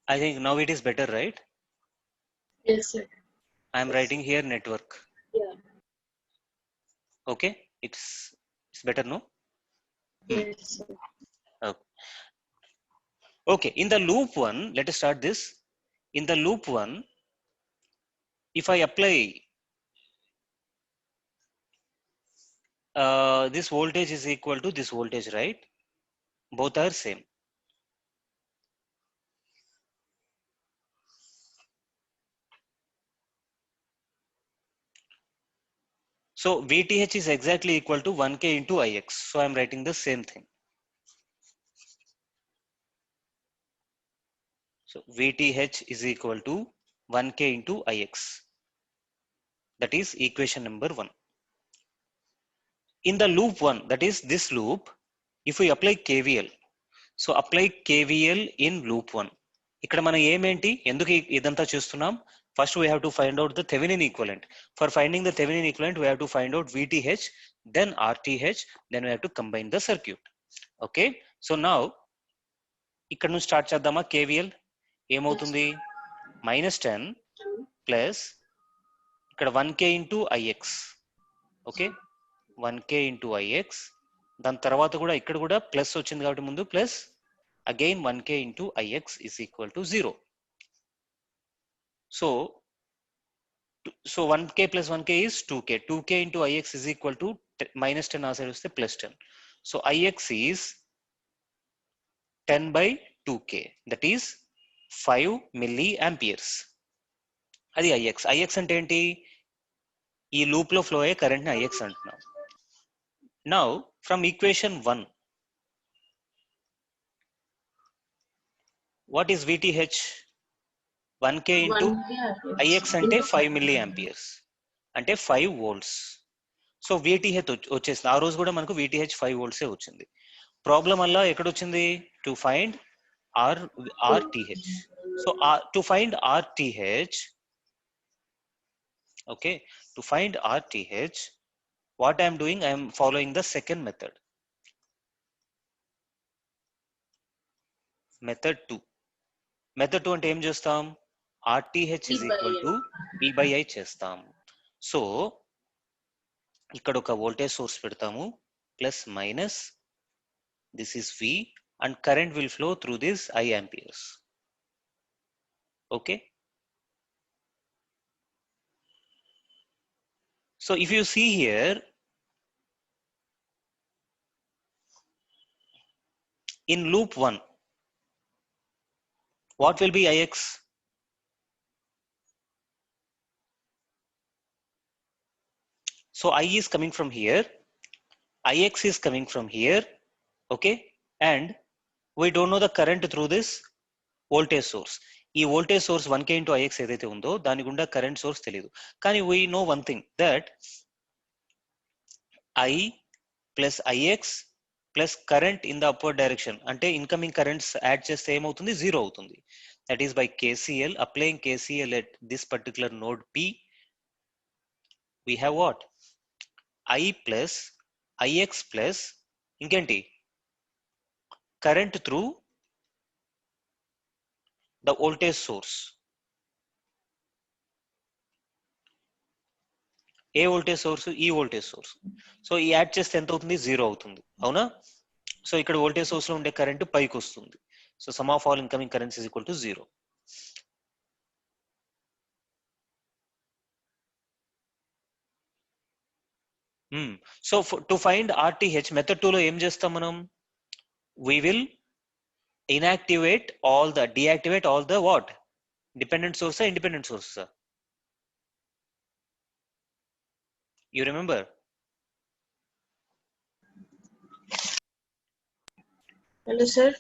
I think now it is better, right? Yes, sir. I am writing here network. Yeah. Okay, it's better, no? Yes, sir. Okay. Okay, in the loop one, let us start this. In the loop one, if I apply this voltage is equal to this voltage, right? Both are same. So VTH is exactly equal to 1K into Ix. So I'm writing the same thing. So VTH is equal to 1K into Ix. That is equation number 1. In the loop 1, that is this loop, if we apply KVL, so apply KVL in loop 1. ఇక్కడ మనం ఏమేంటి ఎందుకు ఇదంతా చేస్తున్నాం? First we have to find out the Thevenin equivalent. For finding the Thevenin equivalent, we have to find out VTH, then RTH, then we have to combine the circuit. Okay, so now ఇక్కడ నుంచి start చేద్దామా? KVL ఏమవుతుంది? -10 plus ఇక్కడ 1K into IX. Okay, 1K into IX. దాని తర్వాత కూడా ఇక్కడ కూడా ప్లస్ వచ్చింది కాబట్టి ముందు plus again 1K into Ix is equal to 0. So 1K plus 1K is 2K. 2K into Ix is equal to -10 ఆ సైడ్ వస్తే +10. So Ix is 10 by 2K. That is 5 milliamperes. అది Ix. Ix అంటే ఏంటి? ఈ loop లో flow అయ్యే current ని Ix అంటున్నాం. Now from equation 1, what is VTH? 1K into Ix అంటే 5 milliamperes అంటే 5 volts. సో VTH వచ్చేసింది. ఆ రోజు కూడా మనకు VTH 5 volts వచ్చింది. ప్రాబ్లం వల్ల ఎక్కడ వచ్చింది? To find RTH. So to find RTH, okay, to find RTH, what I am doing, I am following the second method. Method 2. Method 2 అంటే ఏం చేస్తాం? RTH is equal to V by I చేస్తాం. So ఇక్కడ ఒక voltage source పెడతాము, plus minus, this is V, and current will flow through this I amperes. Okay, so if you see here in loop 1, what will be Ix? So I is coming from here, Ix is coming from here, okay, and we don't know the current through this voltage source. ఈ voltage source 1K into Ix ఏదైతే ఉందో దాని గుండా current source తెలియదు. కానీ we know one thing, that I plus Ix plus current in the upward direction అంటే incoming currents add చేస్తే ఏమవుతుంది? 0 అవుతుంది. That is by KCL, applying KCL at this particular node P, we have what? I plus Ix plus ఇంకేంటి? Current through the voltage source. A voltage source? ఈ voltage source. So ఈ add చేస్తే ఎంత అవుతుంది? 0 అవుతుంది, అవునా? సో ఇక్కడ voltage source లో ఉండే కరెంట్ పైకి వస్తుంది. So some of all incoming currents is equal to 0. So to find RTH, method 2 లో ఏం చేస్తాం మనం? we will deactivate all the what? Dependent source or independent source? You remember? Hello, sir.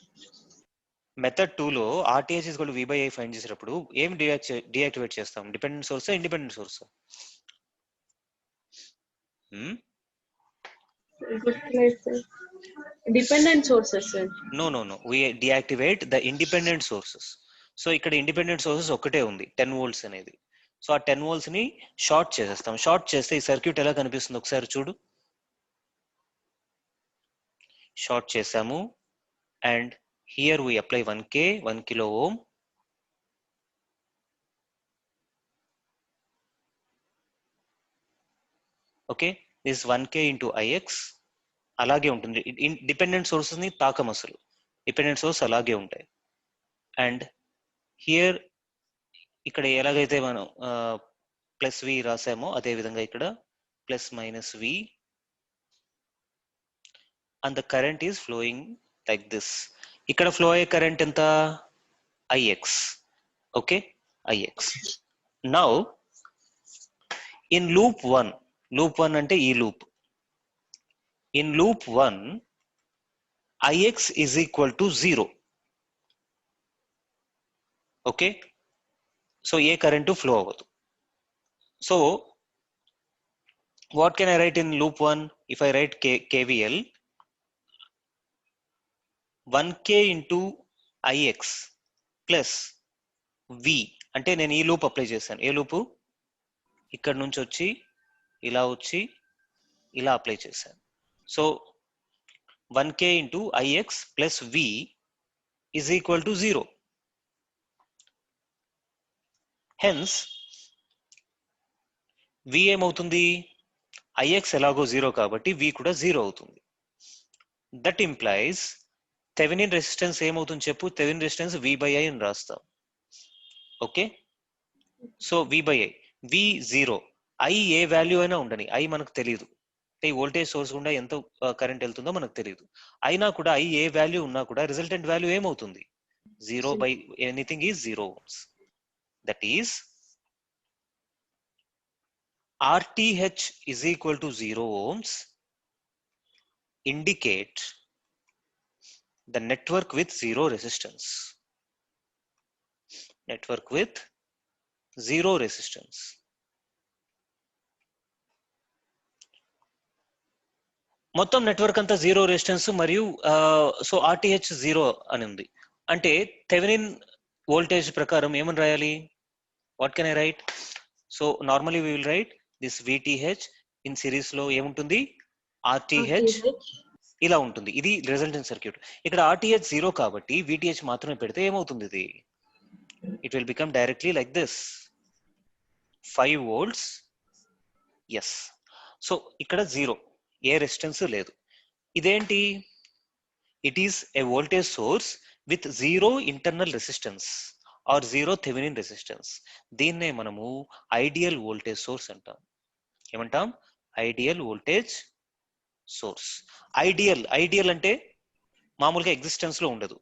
Method 2 లో RTH is equal to V by I find చేసేటప్పుడు ఏం deactivate చేస్తాం? Dependent source, independent source? Dependent sources, sir. No. We deactivate the independent sources. So ఇక్కడ independent sources ఒకటే ఉంది, 10 volts అనేది. So ఆ 10 volts ని షార్ట్ చేసేస్తాం. షార్ట్ చేస్తే ఈ సర్క్యూట్ ఎలా కనిపిస్తుంది ఒకసారి చూడు. షార్ట్ చేసాము, and here we apply 1 kilo ohm, okay, this 1k into IX అలాగే ఉంటుంది. డిపెండెంట్ సోర్సెస్ ని తాకం అసలు, డిపెండెంట్ సోర్స్ అలాగే ఉంటాయి. అండ్ హియర్ ఇక్కడ ఎలాగైతే మనం ప్లస్ వి రాసామో అదే విధంగా ఇక్కడ plus minus V and the current is flowing like this. ఇక్కడ ఫ్లో అయ్యే కరెంట్ ఎంత? IX. Okay, IX. Now in loop 1, loop 1 అంటే ఈ loop, in loop 1 ix is equal to 0. Okay, so ఏ కరెంటు ఫ్లో అవ్వదు. So what can I write in loop 1? If I write KVL, 1k into ix plus v అంటే నేను ఈ loop apply చేశాను. ఏ loop? ఇక్కడ నుంచి వచ్చి ఇలా వచ్చి ఇలా అప్లై చేశాను. So 1k into ix plus v is equal to 0. Hence v ఏమవుతుంది? ix ఎలాగో 0 కాబట్టి v కూడా 0 అవుతుంది. దట్ ఇంప్లైస్ థెవెనిన్ రెసిస్టెన్స్ ఏమవుతుంది చెప్పు? Thevenin resistance v by i అని రాస్తాం. Okay, so v by i, v 0, i A value అయినా ఉండని, i మనకు తెలియదు, అంటే వోల్టేజ్ సోర్స్ గుండా ఎంత కరెంట్ వెళ్తుందో మనకు తెలియదు. అయినా కూడా i ఏ వాల్యూ ఉన్నా కూడా రిజల్టెంట్ వాల్యూ ఏమవుతుంది? 0 by anything is 0 ohms. That is RTH is equal to 0 ohms indicate the network with zero resistance. Network with zero resistance. మొత్తం నెట్వర్క్ అంతా జీరో రెసిస్టెన్స్ మరియు సో ఆర్టీహెచ్ 0 అని ఉంది. అంటే Thevenin voltage ప్రకారం ఏమని రాయాలి? What can I write? So normally we will write this VTH in series లో ఏముంటుంది? RTH ఇలా ఉంటుంది. ఇది రిజల్టెంట్ సర్క్యూట్. ఇక్కడ RTH 0 కాబట్టి VTH మాత్రమే పెడితే ఏమవుతుంది? ఇది it will become directly like this 5 volts. Yes, so ఇక్కడ 0, ఏ రెసిస్టెన్స్ లేదు. ఇదేంటి? It is a voltage source with 0 internal resistance or 0 Thevenin resistance. దీన్నే మనము ఐడియల్ వోల్టేజ్ సోర్స్ అంటాం. ఏమంటాం? Ideal voltage source. ఐడియల్ అంటే మామూలుగా ఎగ్జిస్టెన్స్ లో ఉండదు.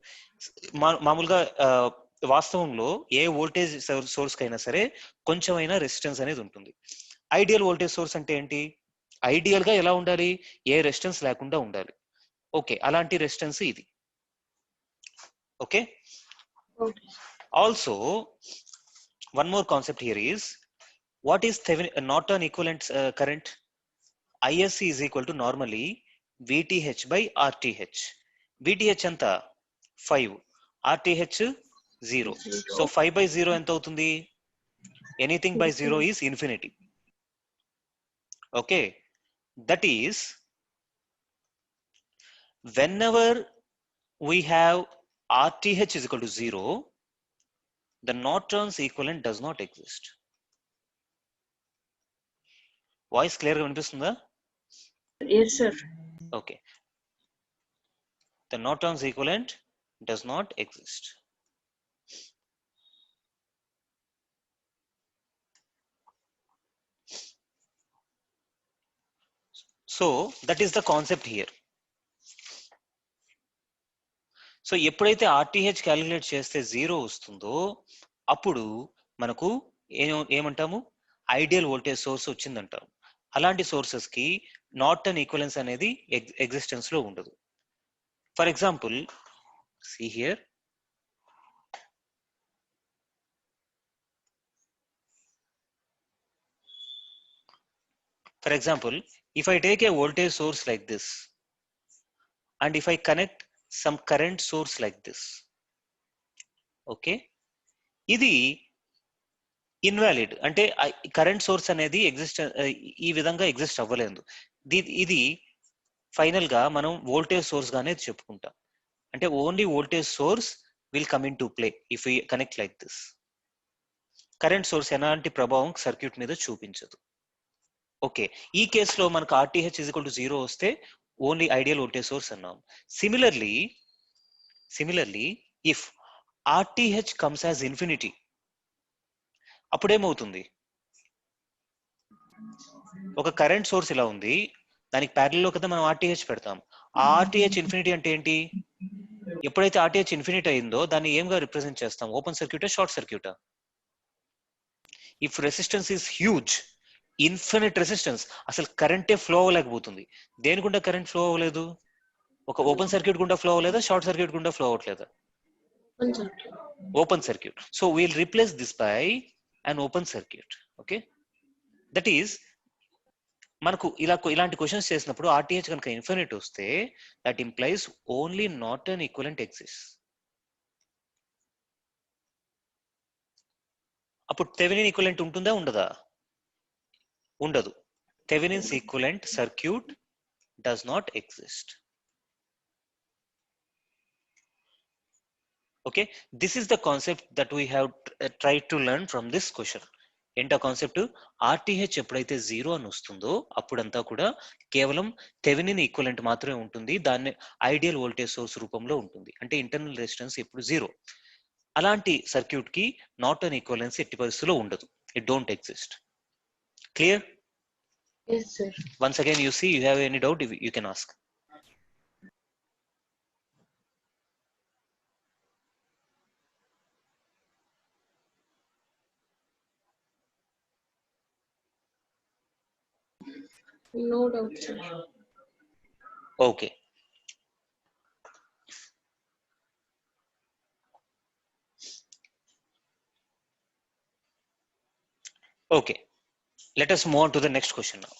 మామూలుగా వాస్తవంలో ఏ వోల్టేజ్ సోర్స్ కైనా సరే కొంచెమైనా రెసిస్టెన్స్ అనేది ఉంటుంది. ఐడియల్ వోల్టేజ్ సోర్స్ అంటే ఏంటి? ఐడియల్ గా ఎలా ఉండాలి? ఏ రెసిస్టెన్స్ లేకుండా ఉండాలి. ఓకే, అలాంటి రెసిస్టెన్స్ ఇది. Okay, also one more concept here is what is Norton equivalent current? ISC is equal to normally VTH by RTH. VTH ఎంత? 5, RTH 0. So 5 by 0 ఎంత అవుతుంది? Anything by 0 is infinity. Okay, that is whenever we have RTH is equal to 0, the Norton's equivalent does not exist. Voice clear గా వినిపిస్తుందా? Yes, sir. Okay. The Norton's equivalent does not exist. So that is the concept here. So ఎప్పుడైతే RTH calculate చేస్తే 0 వస్తుందో అప్పుడు మనకు ఏమంటాము? Ideal voltage source వచ్చిందంటాం. అలాంటి సోర్సెస్ కి నార్టన్ ఈక్వలెన్స్ అనేది ఎగ్జిస్టెన్స్ లో ఉండదు. For example, see here, for example, if I take a voltage source like this and if I connect some current source like this, okay, ఇది invalid. అంటే current source అనేది ఈ విధంగా exist అవ్వలేదు. ఇది ఫైనల్ గా మనం వోల్టేజ్ సోర్స్ గానే చెప్పుకుంటాం. అంటే only voltage source will come in to play if you connect like this. Current source ఎలాంటి ప్రభావం సర్క్యూట్ మీద చూపించదు. ఓకే, ఈ కేసులో మనకు RTH is equal to 0 వస్తే ఓన్లీ ఐడియల్ వోల్టేజ్ సోర్స్ అన్నాం. Similarly if RTH comes as infinity, అప్పుడేమవుతుంది? ఒక కరెంట్ సోర్స్ ఇలా ఉంది, దానికి ప్యారలల్ లో కదా మనం RTH పెడతాం. ఆ RTH ఇన్ఫినిటీ అంటే ఏంటి? ఎప్పుడైతే RTH ఇన్ఫినిటీ అయిందో దాన్ని ఏంగా రిప్రజెంట్ చేస్తాం? ఓపెన్ సర్క్యూటా, షార్ట్ సర్క్యూటా? If resistance is huge, infinite resistance, అసలు కరెంటే ఫ్లో అవ్వలేకపోతుంది. దేని గుండా కరెంట్ ఫ్లో అవ్వలేదు? ఒక ఓపెన్ సర్క్యూట్ గుండా ఫ్లో అవ్వలేదా, షార్ట్ సర్క్యూట్ గుండా ఫ్లో అవ్వట్లేదా? Open circuit. So we'll replace this by an open circuit. Okay, that is మనకు ఇలాంటి క్వశ్చన్స్ చేసినప్పుడు RTH కనుక ఇన్ఫినిట్ వస్తే that implies only Norton equivalent exist. అప్పుడు థెవెనిన్ ఈక్వివలెంట్ ఉంటుందా, ఉండదా? ఉండదు. Thevenin's equivalent circuit does not exist. Okay, this is the concept that we have tried to learn from this question. ఏంటా concept? RTH ఎప్పుడైతే 0 అని వస్తుందో అప్పుడంతా కూడా కేవలం థెవెనిన్ ఈక్వలెంట్ మాత్రమే ఉంటుంది. దాన్ని ఐడియల్ వోల్టేజ్ సోర్స్ రూపంలో ఉంటుంది. అంటే ఇంటర్నల్ రెసిస్టెన్స్ ఎప్పుడు 0. అలాంటి సర్క్యూట్ కి నార్టన్ ఈక్వలెన్స్ ఎట్టి పరిస్థితుల్లో ఉండదు. It don't exist. Clear? Yes, sir. Once again you see, you have any doubt, you can ask. No doubt, sir. Okay. Okay, let us move on to the next question now.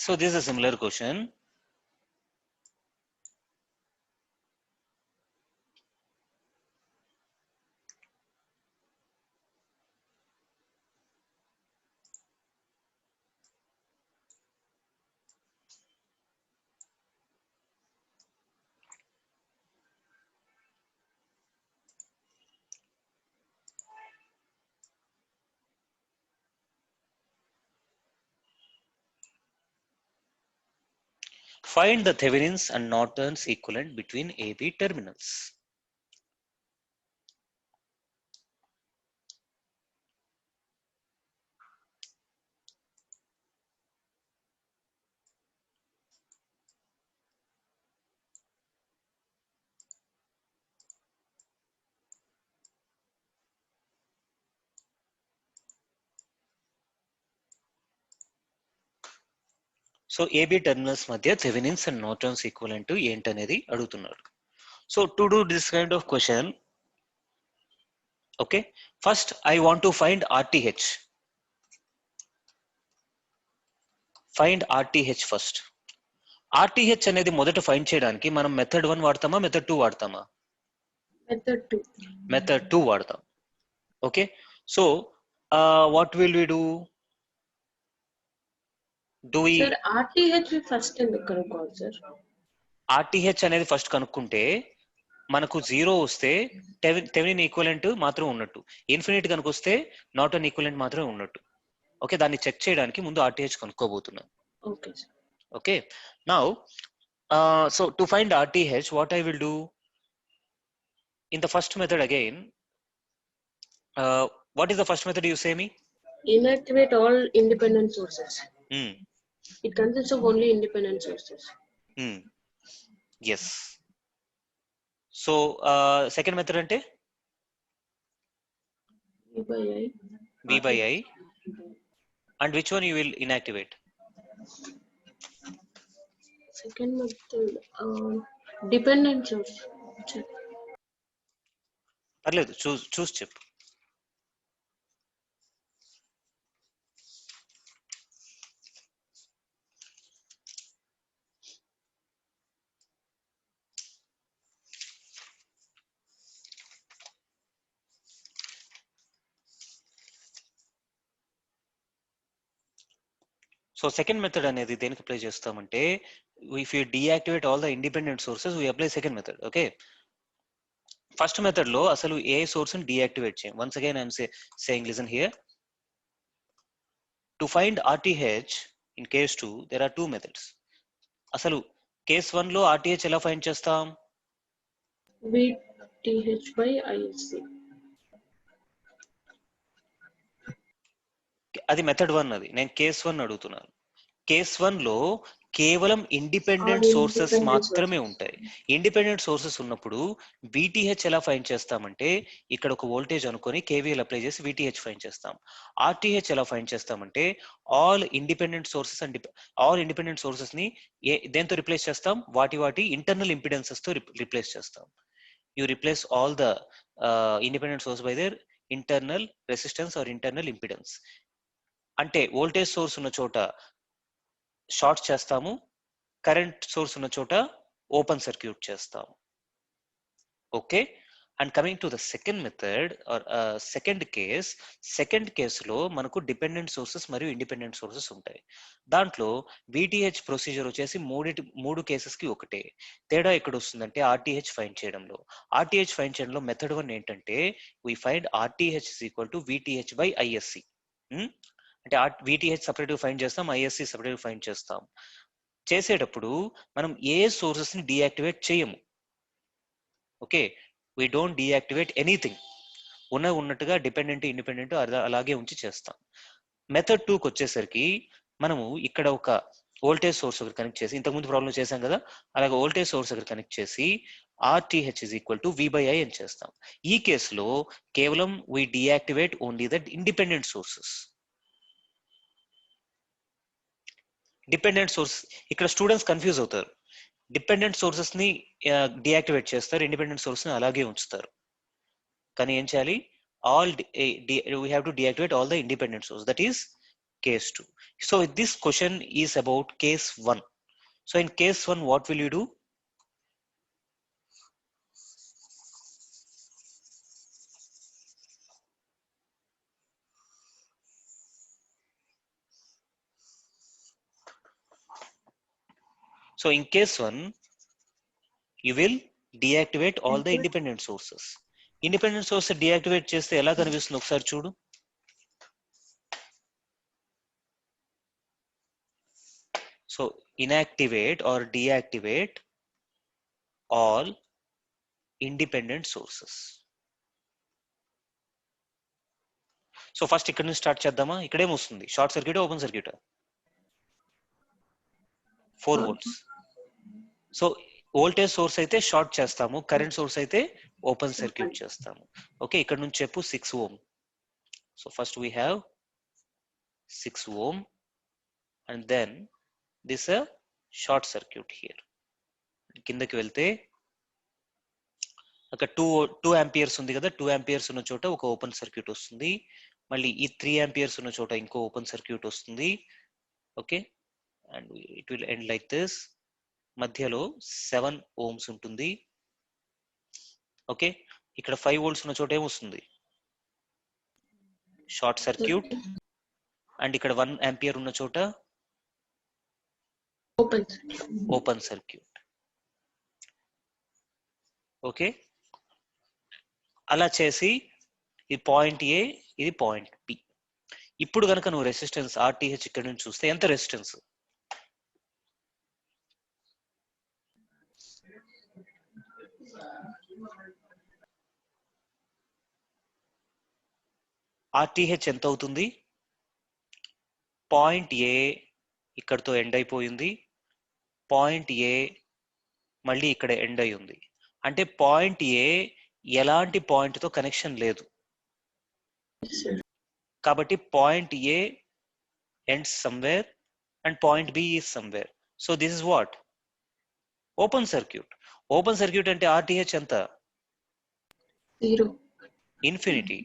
So this is a similar question. Find the Thevenin's and Norton's equivalent between AB terminals. సో AB terminals మధ్య Thevenin's and Norton's equivalent ఏంటనేది అడుగుతున్నాడు. So to do this kind of question, okay, first I want to find RTH. Find RTH first. RTH అనేది మొదట find చేయడానికి మనం method 1 వాడతామా, method 2 వాడతామా? Method 2. మెథడ్ 2 వాడతాం. Okay, so what will we do? Sir, RTH first ఎందుకు కనుక్కోవాలి sir? RTH అనేది ఫస్ట్ కనుక్కుంటే మనకు 0 వస్తే థెవెనిన్ ఈక్వలెంట్ మాత్రం ఉన్నట్టు, ఇన్ఫినిటీ కనుక వస్తే నార్టన్ ఈక్వలెంట్ మాత్రమే ఉన్నట్టు. ఓకే, దాన్ని చెక్ చేయడానికి ముందు RTH కనుక్కోబోతున్నాం. Okay sir. Okay, now so to find RTH, what I will do in the first method again, what is the first method you say me? Inactivate all independent sources. It consists of only independent sources. Yes. So second method ante V by I. And which one you will inactivate? Second method, dependent source. పర్లేదు, చూస్ చెప్పు. So second method అనేది దేనికి apply చేస్తామంటే, if you deactivate all the independent sources we apply second method. Okay, first method లో అసలు ఏ source ని deactivate చేయం. Once again I'm saying listen here, to find RTH in case 2 there are two methods. అసలు case 1 లో RTH ఎలా find చేస్తాం? VTH by ISC. అది method 1. అది నేను కేస్ 1 అడుగుతున్నాను. కేస్ 1 లో కేవలం ఇండిపెండెంట్ సోర్సెస్ మాత్రమే ఉంటాయి. ఇండిపెండెంట్ సోర్సెస్ ఉన్నప్పుడు VTH ఎలా ఫైండ్ చేస్తామంటే ఇక్కడ ఒక వోల్టేజ్ అనుకొని KVL అప్లై చేసి VTH ఫైండ్ చేస్తాం. RTH ఎలా ఫైండ్ చేస్తామంటే ఆల్ ఇండిపెండెంట్ సోర్సెస్ ని దేంతో రిప్లేస్ చేస్తాం? వాటి ఇంటర్నల్ ఇంపిడెన్సెస్ తో రిప్లేస్ చేస్తాం. You replace all the independent source by their internal resistance or internal impedance. అంటే వోల్టేజ్ సోర్స్ ఉన్న చోట షార్ట్ చేస్తాము, కరెంట్ సోర్స్ ఉన్న చోట ఓపెన్ సర్క్యూట్ చేస్తాము. Okay, and coming to the second method or second కేసులో మనకు డిపెండెంట్ సోర్సెస్ మరియు ఇండిపెండెంట్ సోర్సెస్ ఉంటాయి. దాంట్లో VTH ప్రొసీజర్ వచ్చేసి మూడు కేసెస్ కి ఒకటే. తేడా ఎక్కడ వస్తుందంటే RTH ఫైండ్ చేయడంలో. RTH ఫైండ్ చేయడంలో మెథడ్ 1 ఏంటంటే we find RTH is equal to VTH by ISC. అంటే VTH సపరేట్ ఫైండ్ చేస్తాం, ISC సపరేట్ ఫైండ్ చేస్తాం. చేసేటప్పుడు మనం ఏ సోర్సెస్ ని డియాక్టివేట్ చేయము. Okay, we don't deactivate anything. ఉన్నట్టుగా డిపెండెంట్ ఇండిపెండెంట్ అలాగే ఉంచి చేస్తాం. మెథడ్ 2కి వచ్చేసరికి మనము ఇక్కడ ఒక వోల్టేజ్ సోర్స్ ఒకటి కనెక్ట్ చేసి, ఇంతకుముందు ప్రాబ్లం చేసాం కదా, అలాగే వోల్టేజ్ సోర్స్ ఒకటి కనెక్ట్ చేసి RTH is equal to V by I అని చేస్తాం. ఈ కేసులో కేవలం we deactivate only the independent sources. Dependent source ఇక్కడ స్టూడెంట్స్ కన్ఫ్యూజ్ అవుతారు. డిపెండెంట్ సోర్సెస్ ని డియాక్టివేట్ చేస్తారు, ఇండిపెండెంట్ సోర్స్ ని అలాగే ఉంచుతారు. కానీ ఏం చేయాలి? we have to deactivate all the independent sources. That is case 2. So this question is about case 1. So in case 1 what will you do? So in case 1 you will deactivate all the independent sources. Independent source deactivate చేస్తే ఎలా కనిపిస్తుంది ఒకసారి చూడు. So inactivate or deactivate all independent sources. So first ఇక్కడ నుంచి start చేద్దామా? ఇక్కడేమొస్తుంది? Short circuit, open circuit? 4 volts. So voltage source అయితే షార్ట్ చేస్తాము, కరెంట్ సోర్స్ అయితే ఓపెన్ సర్క్యూట్ చేస్తాము. ఓకే, ఇక్కడ నుంచి చెప్పు 6 ohm. So first we have 6 ohm and then this a short circuit here. కిందకి వెళ్తే అక్కడ 2 amperes ఉంది కదా, 2 amperes ఉన్న చోట ఒక ఓపెన్ సర్క్యూట్ వస్తుంది. మళ్ళీ ఈ 3 amperes ఉన్న చోట ఇంకో ఓపెన్ సర్క్యూట్ వస్తుంది. Okay, and it will end like this. మధ్యలో 7 ohms ఉంటుంది. ఓకే, ఇక్కడ 5 volts ఉన్న చోట ఏమొస్తుంది? Short circuit. అండ్ ఇక్కడ 1 ampere ఉన్న చోట ఓపెన్ సర్క్యూట్. ఓకే, అలా చేసి ఇది పాయింట్ A, ఇది పాయింట్ B. ఇప్పుడు కనుక నువ్వు రెసిస్టెన్స్ RTH ఇక్కడ నుంచి చూస్తే ఎంత రెసిస్టెన్స్? RTH ఎంత అవుతుంది? పాయింట్ A ఇక్కడతో ఎండ్ అయిపోయింది, పాయింట్ A మళ్ళీ ఇక్కడ ఎండ్ అయి ఉంది. అంటే పాయింట్ A ఎలాంటి పాయింట్ తో కనెక్షన్ లేదు. కాబట్టి point A ends somewhere and point B is somewhere. So this is what? Open circuit. Open circuit అంటే RTH ఎంత? 0. ఇన్ఫినిటీ.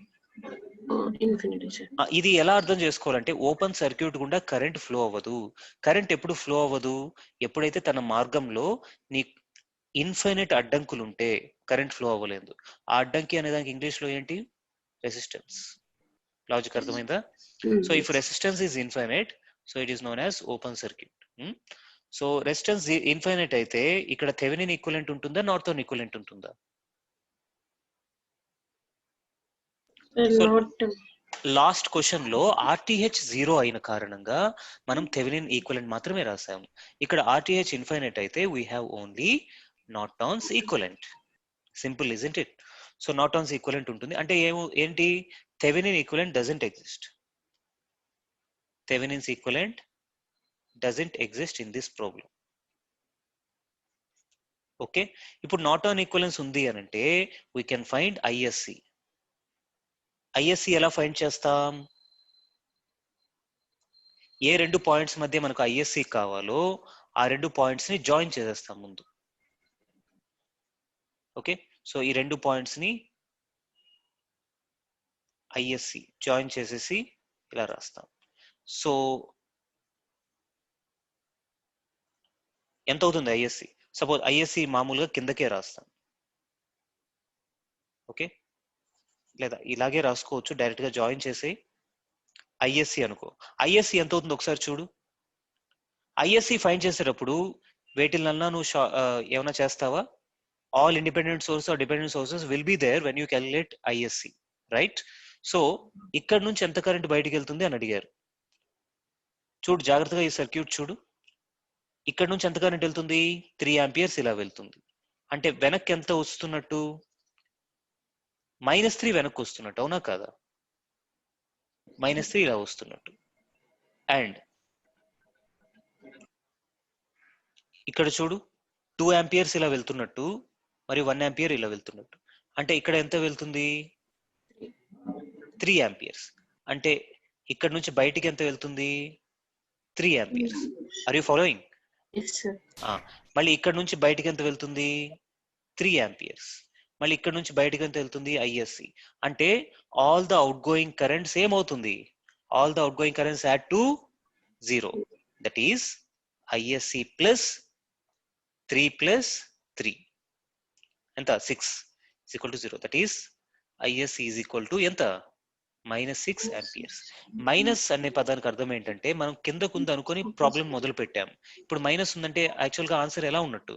ఇన్ఫినిటీ. ఇది ఎలా అర్థం చేసుకోవాలంటే ఓపెన్ సర్క్యూట్ గుండా కరెంట్ ఫ్లో అవ్వదు. కరెంట్ ఎప్పుడు ఫ్లో అవ్వదు? ఎప్పుడైతే తన మార్గంలో నీ ఇన్ఫైనైట్ అడ్డంకులు ఉంటే కరెంట్ ఫ్లో అవ్వలేదు. ఆ అడ్డంకి అనే దానికి ఇంగ్లీష్ లో ఏంటి? రెసిస్టెన్స్. లాజిక్ అర్థమైందా? So if resistance is infinite, so it is known as open circuit. So resistance infinite అయితే ఇక్కడ థెవెనిన్ ఈక్వలెంట్ ఉంటుందా, నార్టన్ ఈక్వలెంట్ ఉంటుందా? So Not. లాస్ట్ క్వశ్చన్ లో ఆర్టీహెచ్ 0 అయిన కారణంగా మనం థెవెనిన్ ఈక్వలెంట్ మాత్రమే రాసాము. ఇక్కడ ఆర్టీహెచ్ ఇన్ఫైనైట్ అయితే we have only Norton's equivalent. Simple isn't it? So Norton's equivalent ఉంటుంది అంటే ఏంటి? Thevenin equivalent doesn't exist. Thevenin's equivalent doesn't exist in this problem. Okay, ఇప్పుడు నార్టన్ ఈక్వలెన్స్ ఉంది అని అంటే we can find ISC. ISC ఎలా find చేస్తాం? ఏ రెండు పాయింట్స్ మధ్య మనకు ఐఎస్సి కావాలో ఆ రెండు పాయింట్స్ ని జాయిన్ చేసేస్తాం ముందు. ఓకే, సో ఈ రెండు పాయింట్స్ ని ఐఎస్సి జాయిన్ చేసేసి ఇలా రాస్తాం. సో ఎంత అవుతుంది ఐఎస్సి? సపోజ్ ఐఎస్సి మామూలుగా కిందకే రాస్తాం. ఓకే, లేదా ఇలాగే రాసుకోవచ్చు, డైరెక్ట్ గా జాయిన్ చేసి ఐఎస్సి అనుకో. ఐఎస్సి ఎంత అవుతుంది ఒకసారి చూడు. ఐఎస్సి ఫైండ్ చేసేటప్పుడు వేటిలన్నా నువ్వు ఏమైనా చేస్తావా? All independent source or dependent sources will be there when you calculate ISC, right? So ఇక్కడ నుంచి ఎంత కరెంట్ బయటికి వెళ్తుంది అని అడిగారు. చూడు జాగ్రత్తగా ఈ సర్క్యూట్ చూడు. ఇక్కడ నుంచి ఎంత కరెంట్ వెళ్తుంది? 3 ఆంపియర్స్ ఇలా వెళ్తుంది. అంటే వెనక్కి ఎంత వస్తున్నట్టు? -3 వెనక్కి వస్తున్నట్టు, అవునా కాదా? -3 ఇలా వస్తున్నట్టు. అండ్ ఇక్కడ చూడు 2 ఆంపియర్స్ ఇలా వెళ్తున్నట్టు మరియు 1 ఆంపియర్ ఇలా వెళ్తున్నట్టు. అంటే ఇక్కడ ఎంత వెళ్తుంది? 3 ఆంపియర్స్. అంటే ఇక్కడ నుంచి బయటికి ఎంత వెళ్తుంది? 3 amperes. Are you following? Yes, sir. మళ్ళీ ఇక్కడ నుంచి బయటికి ఎంత వెళ్తుంది? 3 ఆంపియర్స్. మళ్ళీ ఇక్కడ నుంచి బయటికి ఎంత వెళ్తుంది? ఐఎస్సి. అంటే all the outgoing currents ఏమవుతుంది? All the outgoing currents add to 0. That is ISC plus 3 plus 3 ఎంత? 6 is equal to 0. That is ISC is equal to ఎంత? -6 ఆంపియర్స్. మైనస్ అనే పదానికి అర్థం ఏంటంటే మనం కిందకు ఉంది అనుకొని ప్రాబ్లం మొదలు పెట్టాం. ఇప్పుడు మైనస్ ఉందంటే యాక్చువల్ గా ఆన్సర్ ఎలా ఉన్నట్టు?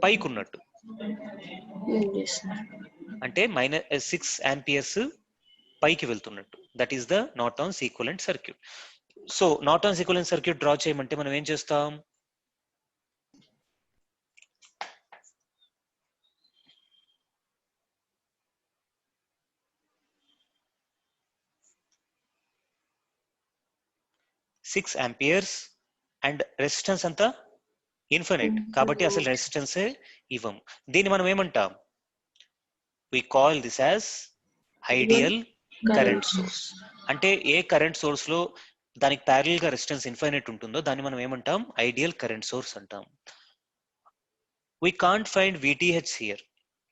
పైకి ఉన్నట్టు. Yes, sir. అంటే -6 ఆంపియర్స్ పైకి వెళ్తున్నట్టు. That is the Norton's equivalent circuit. So Norton's equivalent circuit draw చేయమంటే మనం ఏం చేస్తాం? సిక్స్ ఆంపియర్స్ అండ్ రెసిస్టెన్స్ అంతా ఇన్ఫినిట్ కాబట్టి అసలు రెసిస్టెన్సే ఇవ్వము. దీన్ని మనం ఏమంటాం? We call this as ideal current source. అంటే ఏ కరెంట్ సోర్స్ లో దానికి ప్యారల్ గా రెసిస్టెన్స్ ఇన్ఫినిట్ ఉంటుందో దాన్ని మనం ఏమంటాం? ఐడియల్ కరెంట్ సోర్స్ అంటాం. We can't find VTH here.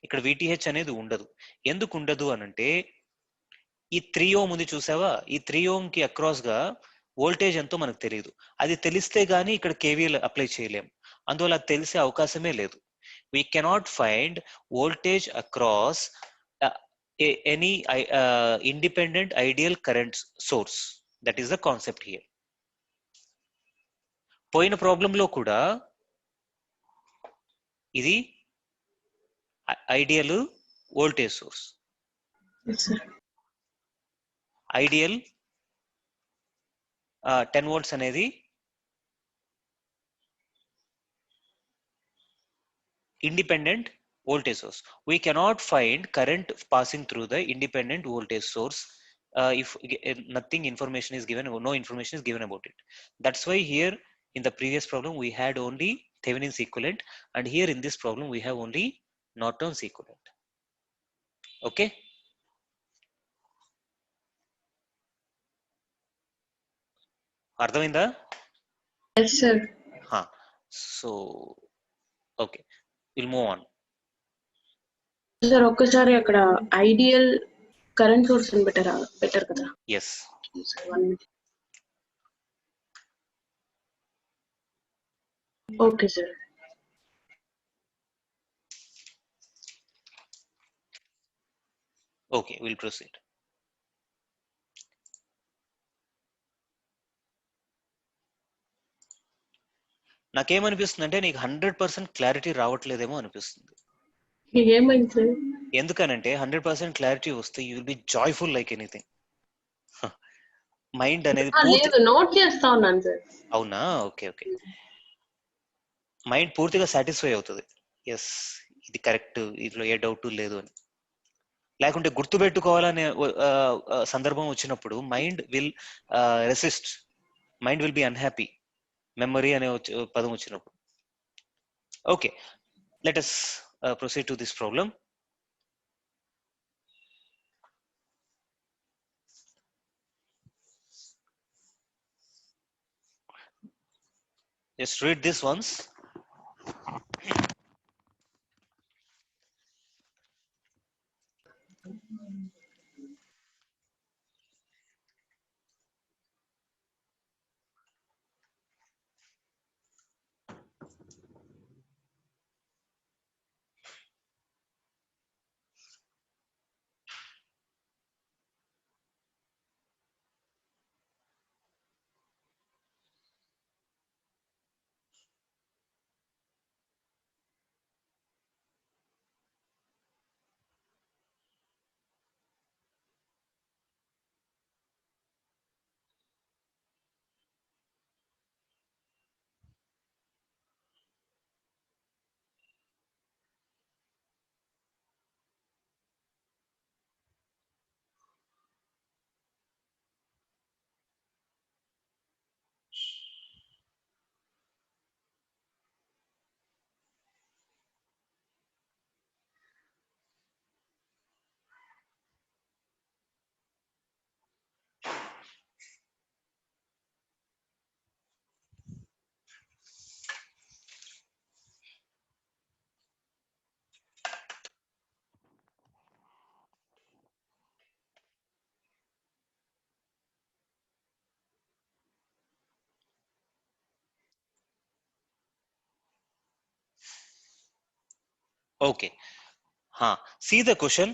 ఇక్కడ విటిహెచ్ అనేది ఉండదు. ఎందుకు ఉండదు అనంటే ఈ 3 ఓం ఉంది చూసావా? ఈ 3 ఓం కి అక్రాస్ గా వోల్టేజ్ ఎంతో మనకు తెలియదు. అది తెలిస్తే గానీ ఇక్కడ కేవీఎల్ అప్లై చేయలేం. అందువల్ల అది తెలిసే అవకాశమే లేదు. We cannot find voltage across any independent ideal current source. That is the concept here. పోయిన ప్రాబ్లంలో కూడా ఇది ideal voltage source. Yes, sir. Ideal 10 volts అనేది independent voltage source. We cannot find current passing through the independent voltage source if nothing information is given, no information is given about it. That's why here in the previous problem we had only Thevenin's equivalent, and here in this problem we have only Norton's equivalent. Okay. అర్థమైందా? Yes, sir. So okay, we'll move on. Sir, ఒక్కసారి అక్కడ ideal current source అని better కదా? Yes. Okay, sir. Okay, we'll proceed. నాకేమనిపిస్తుంది అంటే నీకు 100% clarity రావట్లేదేమో అనిపిస్తుంది. ఏమైంది sir? ఎందుకనంటే 100% క్లారిటీ వస్తే you will be joyful like anything. Mind అనేది పూర్తి లేదు, నోట్ చేస్తా ఉన్నాను సార్. అవునా? Okay okay. మైండ్ పూర్తిగా సాటిస్ఫై అవుతుంది. ఎస్, ఇది కరెక్ట్, ఇందులో ఏ డౌట్ లేదు అని. లేకుంటే గుర్తు పెట్టుకోవాలనే సందర్భం వచ్చినప్పుడు mind will resist, mind will be unhappy, memory అనే పదం వచ్చినప్పుడు. Okay, let us proceed to this problem. Just read this once. Okay. See the question.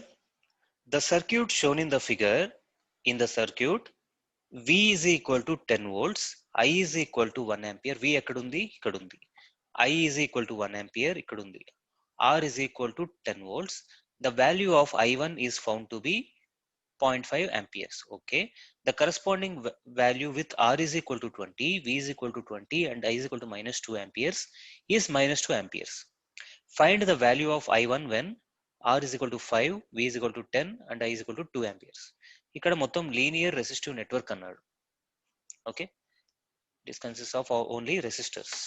The circuit shown in the figure, in the circuit, V is equal to 10 volts, I is equal to 1 ampere. V ekkadundi? Ikkadundi. I is equal to 1 ampere, ikkadundi. R is equal to 10 volts. The value of I1 is found to be 0.5 amperes. Okay. The corresponding value with R is equal to 20, V is equal to 20, and I is equal to minus 2 amperes is minus 2 amperes. Find the value of I1 when R is equal to 5, V is equal to 10, and I is equal to 2 amperes. ఇక్కడ మొత్తం linear resistive network అన్నాడు. Okay, this consist of only resistors.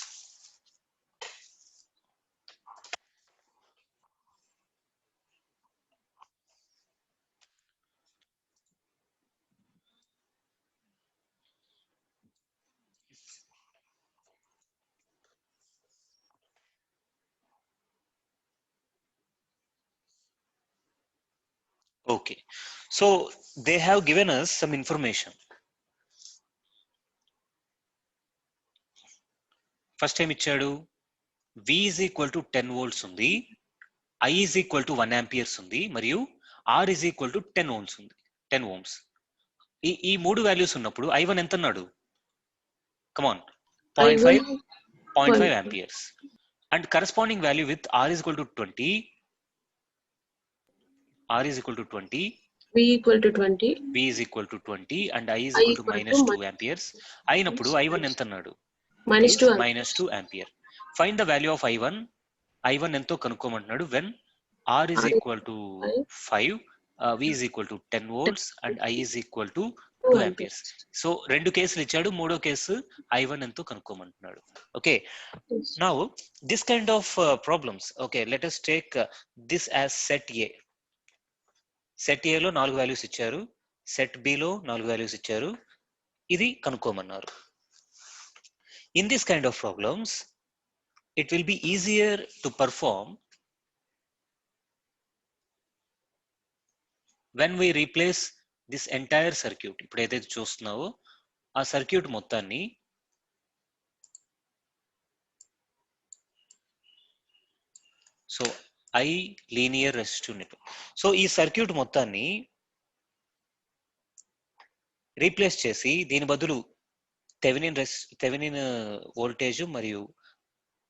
Okay, so they have given us some information. First ఏం ఇచ్చాడు? V is equal to 10 volts ఉంది, I is equal to 1 amperes ఉంది, మరియు R is equal to 10 ohms ఉంది, 10 ohms. ఈ మూడు values ఉన్నప్పుడు I1 ఎంత అన్నాడు? కమాన్, 0.5 amperes. And corresponding value with R is equal to 20, R is equal to 20, V equal to 20, V is equal to 20, and I is equal to minus 2 amperes. అయినప్పుడు I1 ఎంత అన్నాడు? minus 2 ampere. Find the value of I1. I1 ఎంతో కనుక్కోమంటున్నాడు when R is equal to 5, V is equal to 10 volts, and I is equal to 2 amperes. సో రెండు కేసులు ఇచ్చాడు, మూడో కేసు I1 ఎంతో కనుక్కోమంటున్నాడు. Okay, now this kind of problems, okay, let us take this as set A. Set ఏలో 4 values ఇచ్చారు, సెట్ బిలో 4 వాల్యూస్ ఇచ్చారు, ఇది కనుక్కోమన్నారు. In this kind of problems, it will be easier to perform when we replace this entire circuit. ఇప్పుడు ఏదైతే చూస్తున్నావో ఆ circuit మొత్తాన్ని so I linear resistive network. So ఈ circuit మొత్తాన్ని రీప్లేస్ చేసి దీని బదులు థెవెనిన్ వోల్టేజ్ మరియు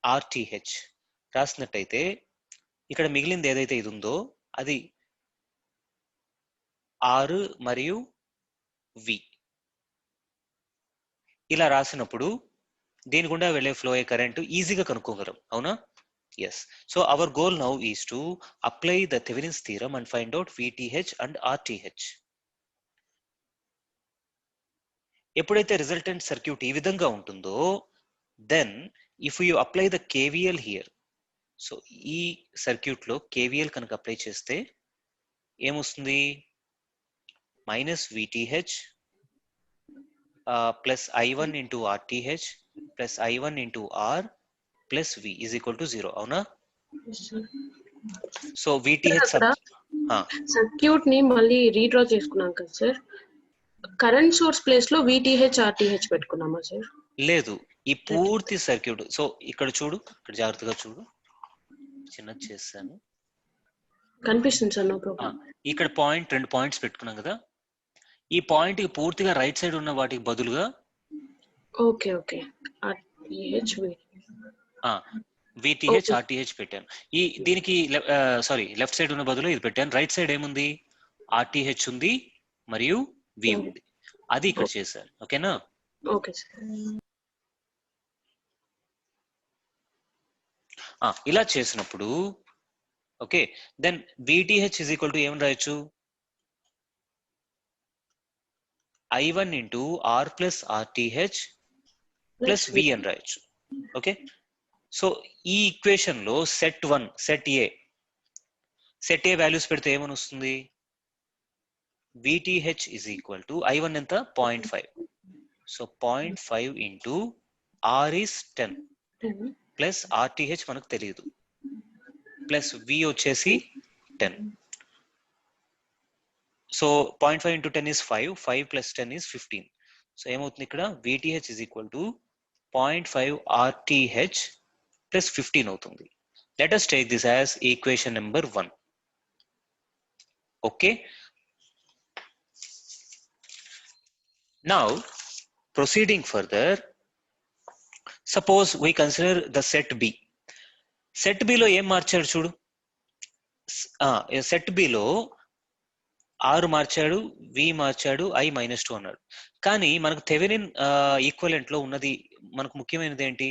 RTH రాసినట్టయితే ఇక్కడ మిగిలింది ఏదైతే ఇది ఉందో అది R మరియు V. ఇలా రాసినప్పుడు దీని గుండా వెళ్ళే ఫ్లో అయ్యే కరెంట్ ఈజీగా కనుక్కోగలం, అవునా? Yes. So our goal now is to apply the Thevenin's theorem and find out VTH and RTH. ఎప్పుడైతే రిజల్టెంట్ సర్క్యూట్ ఈ విధంగా ఉంటుందో then if you apply the KVL here, so ఈ సర్క్యూట్ లో KVL కనుక అప్లై చేస్తే ఏమొస్తుంది? Minus VTH plus I1 into RTH plus I1 into R plus V is equal to 0, అవునా? సో VTH సర్క్యూట్ ని మళ్ళీ రీడ్రా చేసుకున్నాం కదా సార్, కరెంట్ సోర్స్ ప్లేస్ లో VTH RTH పెట్టుకున్నామా సార్? లేదు, ఈ పూర్తి సర్క్యూట్. సో ఇక్కడ చూడు, ఇక్కడ జాగ్రత్తగా చూడు, చిన్నది చేశాను, కనిపిస్తుంది సార్, నో ప్రాబ్లం. ఇక్కడ పాయింట్ 2 పాయింట్స్ పెట్టుకున్నాం కదా, ఈ పాయింట్ కి పూర్తిగా రైట్ సైడ్ ఉన్న వాటికి బదులుగా ఓకే ఓకే VTH RTH పెట్టాను. ఈ దీనికి సారీ లెఫ్ట్ సైడ్ ఉన్న బదులు ఇది పెట్టాను. రైట్ సైడ్ ఏముంది? RTH ఉంది మరియు V ఉంది, అది ఇక్కడ చేశాను. ఓకేనా? Okay sir. ఇలా చేసినప్పుడు okay, then VTH is equal to ఏమని రాయొచ్చు? I1 into R plus RTH plus V అని రాయొచ్చు. ఓకే, సో ఈ ఈక్వేషన్ లో సెట్ ఏ వాల్యూస్ పెడితే ఏమని వస్తుంది? VTH is equal to I1 ఎంత? 0.5. So 0.5 into R is 10 plus RTH మనకు తెలియదు ప్లస్ V వచ్చేసి 10. So 0.5 into 10 is 5 plus 10 is 15. So ఏమవుతుంది ఇక్కడ? VTH is equal to 0.5 RTH plus 15 అవుతుంది. Let us take this as equation number 1. Okay, now proceeding further, suppose we consider the set B. Set B లో ఏం మార్చాడు చూడు, set B లో R మార్చాడు, V మార్చాడు, I -2 అన్నాడు. కానీ మనకు థెవెనిన్ ఈక్వలెంట్ లో ఉన్నది మనకు ముఖ్యమైనది ఏంటి?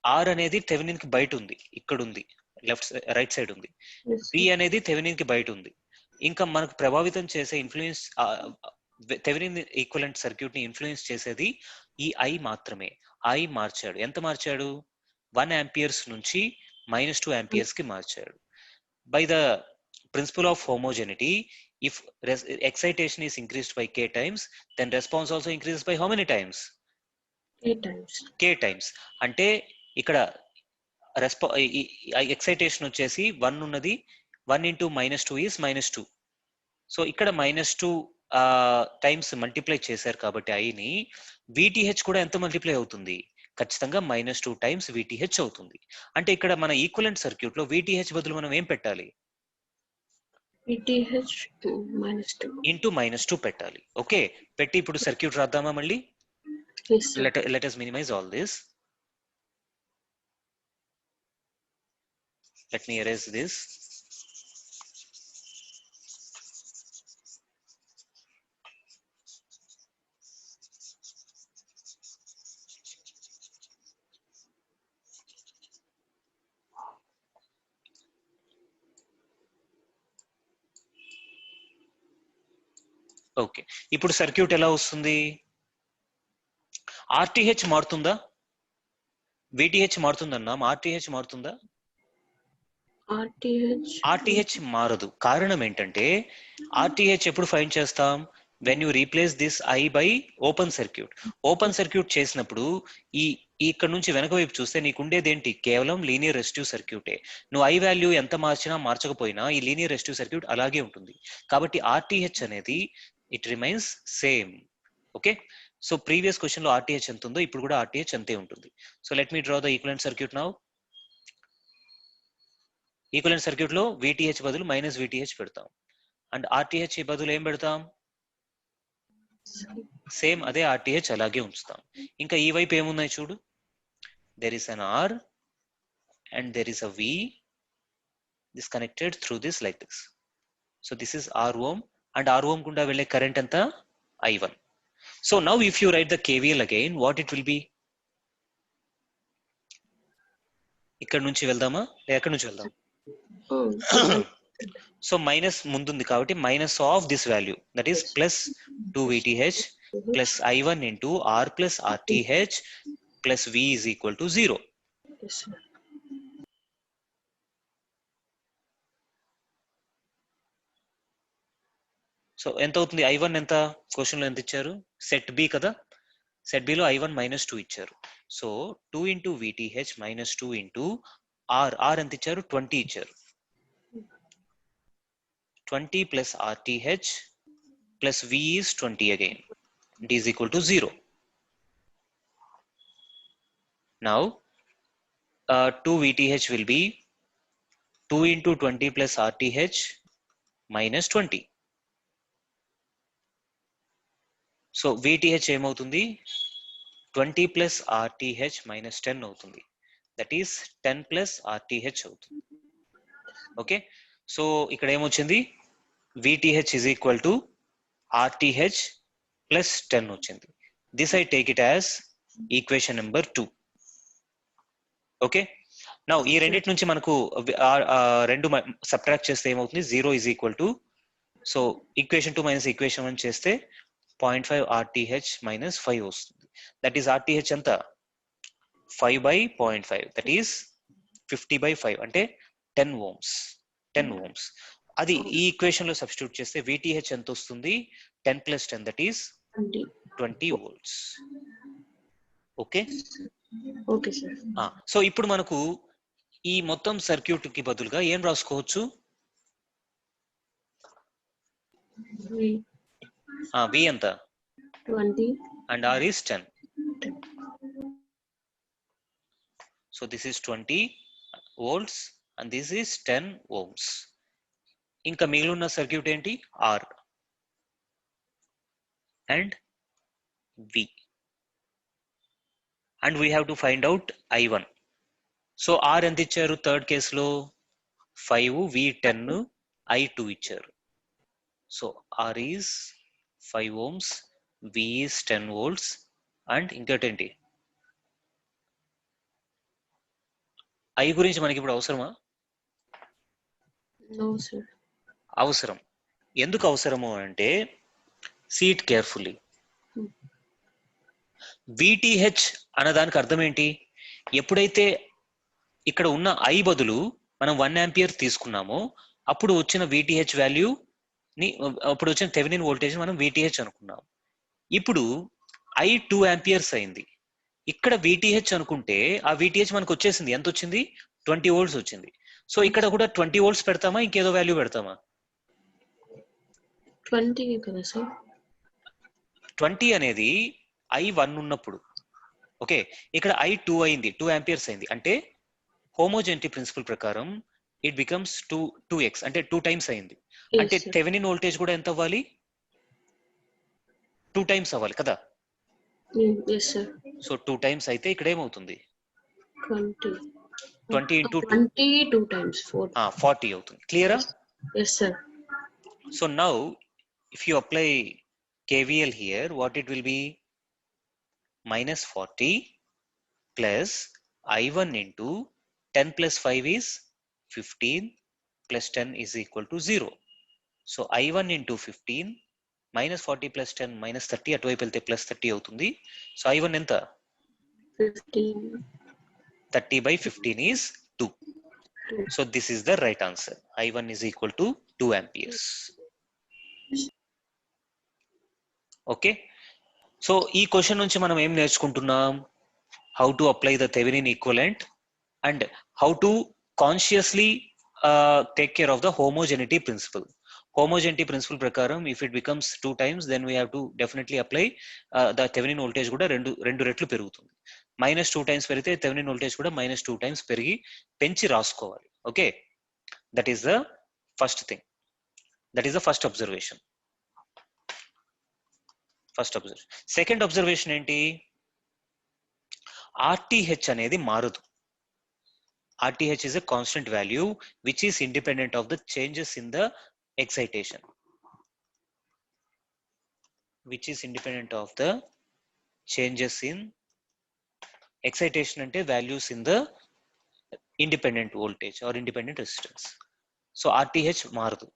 R అనేది థెవెనిన్ కి బయట ఉంది, ఇక్కడ ఉంది, రైట్ సైడ్ ఉంది. V అనేది థెవెనిన్ కి బయట ఉంది. ఇంకా మనకు ప్రభావితం చేసే ఇన్ఫ్లుయెన్స్ థెవెనిన్ ఈక్వలెంట్ సర్క్యూట్ ని ఇన్ఫ్లుయెన్స్ చేసేది ఈ I మాత్రమే. I మార్చాడు. ఎంత మార్చాడు? 1 amperes నుంచి -2 amperes కి మార్చాడు. By the principle of homogeneity, if excitation is increased by k times, then response also increases by how many times? K times. అంటే ఇక్కడ ఎక్సైటేషన్ వచ్చేసి 1 ఉన్నది, 1 ఇంటూ -2 ఈస్ -2. సో ఇక్కడ -2 టైమ్స్ మల్టిప్లై చేశారు కాబట్టి ఐని, VTH కూడా ఎంత మల్టిప్లై అవుతుంది? ఖచ్చితంగా -2 టైమ్స్ VTH అవుతుంది. అంటే ఇక్కడ మన ఈక్వలెంట్ సర్క్యూట్ లో VTH బదులు మనం ఏం పెట్టాలి? VTH -2 ఇంటూ -2 పెట్టాలి. ఓకే, పెట్టి ఇప్పుడు సర్క్యూట్ రాద్దామా మళ్ళీ? let us minimize all this. Let me erase this. Okay, ఇప్పుడు సర్క్యూట్ ఎలా వస్తుంది? RTH మారుతుందా? VTH మారుతుందన్నా, RTH మారుతుందా? RTH మారదు. కారణం ఏంటంటే RTH ఎప్పుడు ఫైండ్ చేస్తాం? When you replace this I by open circuit. Open circuit చేసినప్పుడు ఇక్కడ నుంచి వెనక వైపు చూస్తే నీకు ఉండేది ఏంటి? కేవలం లీనియర్ రెసిస్టివ్ సర్క్యూటే. నువ్వు I వాల్యూ ఎంత మార్చినా మార్చకపోయినా ఈ లీనియర్ రెసిస్టివ్ సర్క్యూట్ అలాగే ఉంటుంది. కాబట్టి RTH అనేది it remains same. Okay, so previous question లో RTH ఎంత ఉందో ఇప్పుడు కూడా RTH అంతే ఉంటుంది. So let me draw the equivalent circuit now. Equivalent circuit లో VTH బదులు -VTH పెడతాం అండ్ RTH బదులు ఏం పెడతాం? సేమ్ అదే RTH అలాగే ఉంచుతాం. ఇంకా ఈ వైపు ఏమున్నాయి చూడు, there is an R and there is a V this connected through this like this. So this is R ohm, and R ohm gunda velle current anta I1. So now if you write the KVL again, what it will be? ఇక్కడ నుంచి వెళ్దామా ఎక్కడి నుంచి వెళ్దాం? So minus ముందుంది కాబట్టి minus of this value, that is plus 2 VTH plus I1 into R plus RTH plus V is equal to 0. Yes, sir. So ఎంత అవుతుంది? I1 ఎంత క్వశ్చన్ లో ఎంత ఇచ్చారు? సెట్ బి కదా, సెట్ బిలో I1 minus 2 ఇచ్చారు. So 2 into VTH minus 2 into R ఎంత ఇచ్చారు? 20 ఇచ్చారు. 20 plus RTH plus V is 20 again. It is equal to 0. Now 2 VTH will be 2 into 20 plus RTH minus 20. So VTH ఏమవుతుంది? 20 plus RTH minus 10 అవుతుంది. That is 10 plus RTH అవుతుంది. Okay, so ఇక్కడ ఏమొచ్చింది? VTH is equal to RTH plus 10 వచ్చింది. This I take it as equation number 2. Okay, now ఈ రెండిటి నుంచి మనకు రెండు సబ్ట్రాక్ట్ చేస్తే ఏమవుతుంది? 0 is equal to, so equation 2 minus equation 1 చేస్తే 0.5 RTH minus 5 వస్తుంది. దట్ ఈస్ RTH ఎంత? 5 by 0.5, దట్ ఈస్ 50 by 5 అంటే 10 ohms. 10 ohms అది ఈ ఈక్వేషన్ లో సబ్స్టిట్యూట్ చేస్తే VTH ఎంత వస్తుంది? 10 plus 10, that is 20 volts. Okay okay sir. So ఇప్పుడు మనకు ఈ మొత్తం సర్క్యూట్ కి బదులుగా ఏం రాసుకోవచ్చు? V ఎంత? 20 and R is 10. So this is 20 volts and this is 10 ohms. ఇంకా మిగిలిన సర్క్యూట్ ఏంటి? R and V, and we have to find out I1. So R ఎంత ఇచ్చారు? థర్డ్ కేసులో 5, V 10, I2 ఇచ్చారు. సో R is 5 ohms, V is 10 volts, and ఇంకోటేంటి? I గురించి మనకి ఇప్పుడు అవసరమా? No sir. అవసరం. ఎందుకు అవసరము అంటే, see it carefully. VTH అన్నదానికి అర్థం ఏంటి? ఎప్పుడైతే ఇక్కడ ఉన్న I బదులు మనం 1 ఆంపియర్ తీసుకున్నామో అప్పుడు వచ్చిన VTH వాల్యూ ని, అప్పుడు వచ్చిన థెవెనిన్ వోల్టేజ్ మనం VTH అనుకున్నాం. ఇప్పుడు I 2 ఆంపియర్స్ అయింది. ఇక్కడ VTH అనుకుంటే ఆ VTH మనకు వచ్చేసింది. ఎంత వచ్చింది? 20 volts వచ్చింది. సో ఇక్కడ కూడా 20 volts పెడతామా, ఇంకేదో వాల్యూ పెడతామా? 20 కదా సార్. 20 అనేది I1 ఉన్నప్పుడు. ఓకే, ఇక్కడ I 2 అయింది, 2 ఆంపియర్స్ అయింది. అంటే హోమోజెనిటీ ప్రిన్సిపల్ ప్రకారం ఇట్ బికమ్స్ 2x, అంటే 2 టైమ్స్ అయింది. అంటే థెవెనిన్ వోల్టేజ్ కూడా ఎంత అవ్వాలి? 2 టైమ్స్ అవ్వాలి కదా. yes sir. సో 2 టైమ్స్ అయితే ఇక్కడ ఏమవుతుంది? 20 into 22 times 4. 40 అవుతుంది. క్లియరా? yes sir. So now if you apply KVL here, what it will be? Minus 40 plus I1 into 10 plus 5 is 15 plus 10 is equal to 0. So I1 into 15 minus 40 plus 10 minus 30, అటువైపు వెళ్తే plus 30 అవుతుంది. So I1 ఎంత? 15. 30 by 15 is 2. So this is the right answer. I1 is equal to 2 amperes. Okay. So ఈ question నుంచి మనం ఏం నేర్చుకుంటున్నాం? How to apply the Thevenin equivalent and how to consciously take care of the homogeneity principle. Homogeneity principle ప్రకారం if it becomes 2 times, then we have to definitely apply the Thevenin voltage కూడా రెండు రెట్లు పెరుగుతుంది. -2 times పెరిగితే Thevenin voltage కూడా -2 times పెంచి రాసుకోవాలి. Okay, that is the first thing. That is the first observation. Second observation ఏంటి? RTH అనేది మారదు. RTH is a constant value which is independent of the changes in the excitation. Which is independent of the changes in excitation ante values in the independent voltage or independent resistance. So RTH మారదు.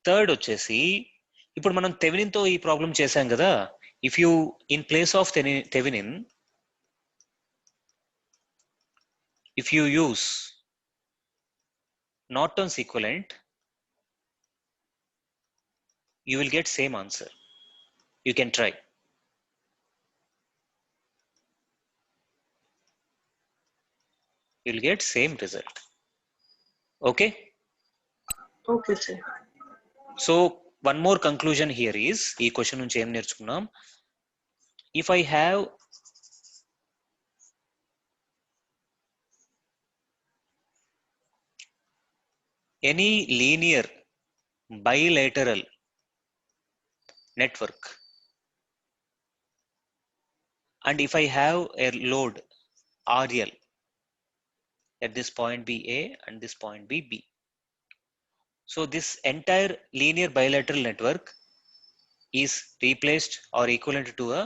Third వచ్చేసి ఇప్పుడు మనం Thevenin తో ఈ problem చేశాం కదా. If you in place of Thevenin if you use Norton's equivalent, you will get same answer. You can try. You'll get same result. Okay? Okay, sir. So one more conclusion here is, ఈ question నుంచి ఏం నేర్చుకున్నాం? If I have any linear bilateral network and if I have a load RL at this point be A and this point be B. So this entire linear bilateral network is replaced or equivalent to a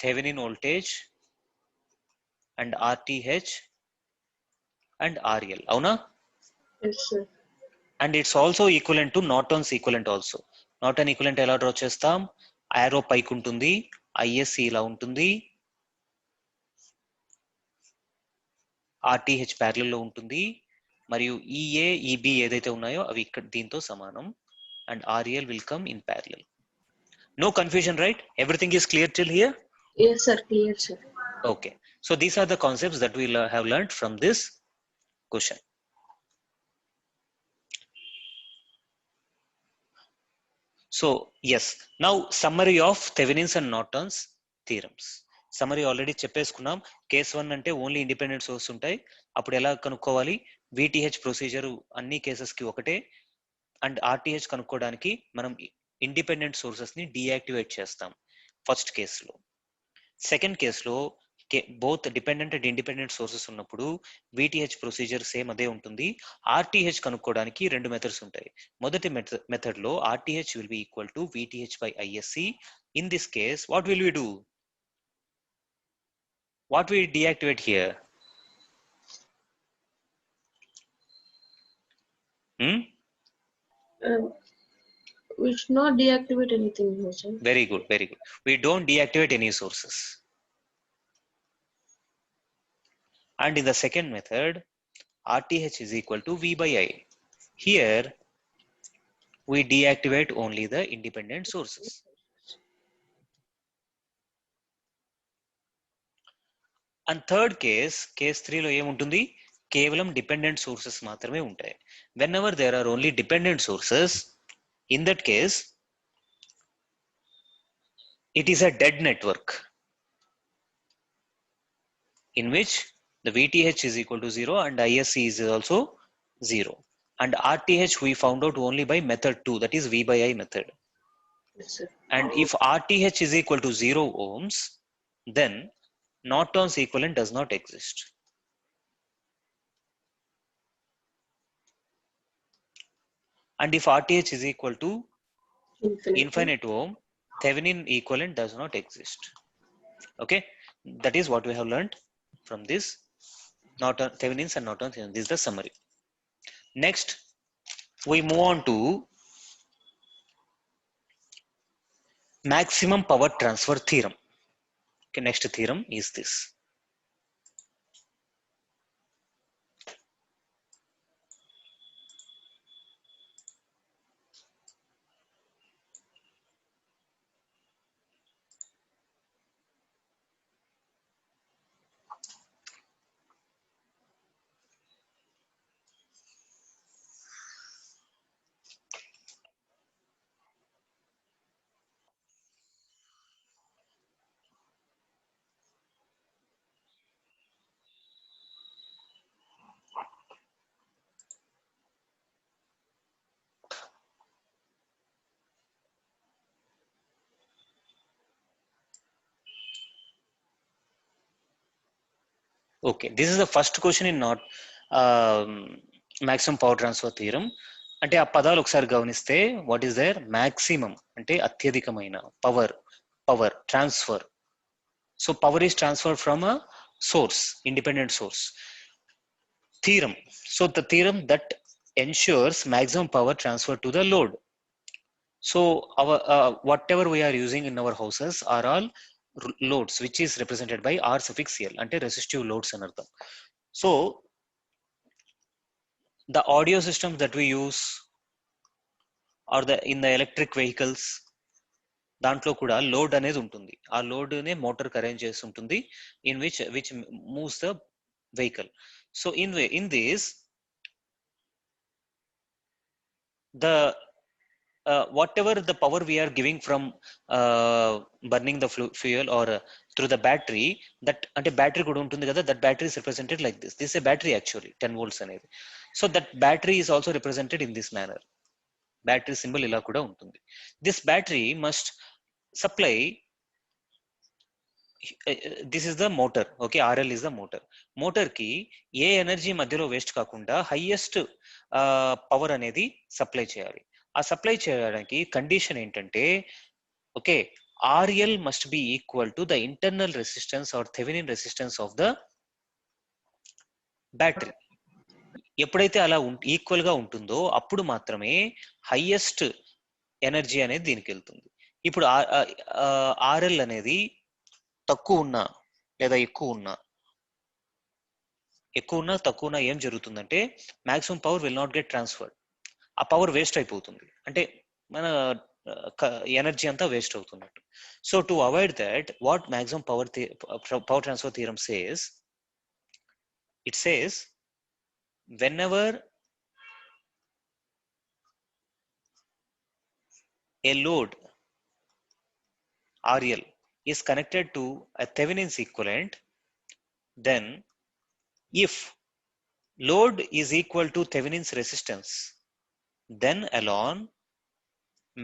Thevenin voltage and RTH and RL. Avuna? Yes, sir. And it's also equivalent to Norton's equivalent also. Norton equivalent ఎలా draw చేస్తాం? ఆరో పైకి ఉంటుంది, ISC ఇలా ఉంటుంది, RTH parallel లో ఉంటుంది, మరియు EA, EB ఏదైతే ఉన్నాయో అవి ఇక్కడ దీంతో సమానం, and RL will come in parallel. No confusion, right? Everything is clear till here? Yes, sir. Clear, sir. Okay. So these are the concepts that we have learned from this question. So yes, now summary of Thevenin's and Norton's theorems. Summary already చెప్పేసుకున్నాం. Case 1 అంటే only independent source ఉంటాయి. అప్పుడు ఎలా కనుక్కోవాలి? VTH procedure అన్ని cases కి ఒకటే. And RTH కనుక్కోవడానికి మనం ఇండిపెండెంట్ సోర్సెస్ ని డీయాక్టివేట్ చేస్తాం ఫస్ట్ కేసులో. సెకండ్ కేసులో both dependent and independent sources ఉన్నప్పుడు VTH ప్రొసీజర్ సేమ్ అదే ఉంటుంది. RTH కనుక్కోవడానికి రెండు మెథడ్స్ ఉంటాయి. మొదటి మెథడ్ లో RTH will be equal to VTH by ISC. In this case, what will we do? What we deactivate here? We should not deactivate anything here, sir. Very good, very good. We don't deactivate any sources. And in the second method, RTH is equal to V by I. Here, we deactivate only the independent sources. And third case, case 3 లో ఏముంటుంది? కేవలం dependent sources మాత్రమే ఉంటాయి. Whenever there are only dependent sources, in that case, it is a dead network in which the VTH is equal to 0 and ISC is also 0. And RTH we found out only by method 2, that is V by I method. Yes, sir. And if RTH is equal to 0 ohms, then Norton's equivalent does not exist. And if RTH is equal to infinite ohm, Thevenin equivalent does not exist. Okay, that is what we have learned from this Norton, Thevenin's and Norton's. This is the summary. Next, we move on to maximum power transfer theorem. Okay, next theorem is this. Okay, this is the first question in not maximum power transfer theorem. అంటే ఆ పదాలు ఒకసారి గమనిస్తే what is there maximum అంటే అత్యధికమైన power transfer. So power is transfer from a source, independent source. Theorem. So the theorem that ensures maximum power transfer to the load. So our whatever we are using in our houses are all loads, which is represented by R suffix L, ante resistive loads అని అర్థం. So the audio systems that we use or in the electric vehicles, దాంట్లో కూడా load అనేది ఉంటుంది. ఆ load నే motor కి arrange చేసి ఉంటుంది, in which moves the vehicle. So in this the whatever the power we are giving from burning the fuel or through the battery, that ante battery kuda untundi kada, that battery is represented like this. This is a battery actually, 10 volts అనేది. So that battery is also represented in this manner. Battery symbol ఇలా కూడా ఉంటుంది. This battery must supply, this is the motor. Okay, RL is the motor. Motor కి ఏ energy మధ్యలో waste కాకుండా highest power అనేది supply చేయాలి. ఆ సప్లై చేయడానికి కండిషన్ ఏంటంటే, okay, RL must be equal to the internal resistance or Thevenin resistance of the battery. ఎప్పుడైతే అలా ఈక్వల్ గా ఉంటుందో అప్పుడు మాత్రమే హైయెస్ట్ ఎనర్జీ అనేది దీనికి వెళ్తుంది. ఇప్పుడు ఆర్ఎల్ అనేది తక్కువ ఉన్నా లేదా ఎక్కువ ఉన్నా తక్కువ ఉన్నా ఏం జరుగుతుందంటే maximum power will not get transferred. ఆ పవర్ వేస్ట్ అయిపోతుంది, అంటే మన ఎనర్జీ అంతా వేస్ట్ అవుతున్నట్టు. So to avoid that, what maximum power transfer theorem says, it says whenever a load RL is connected to a Thevenin's equivalent, then if load is equal to Thevenin's resistance, then alone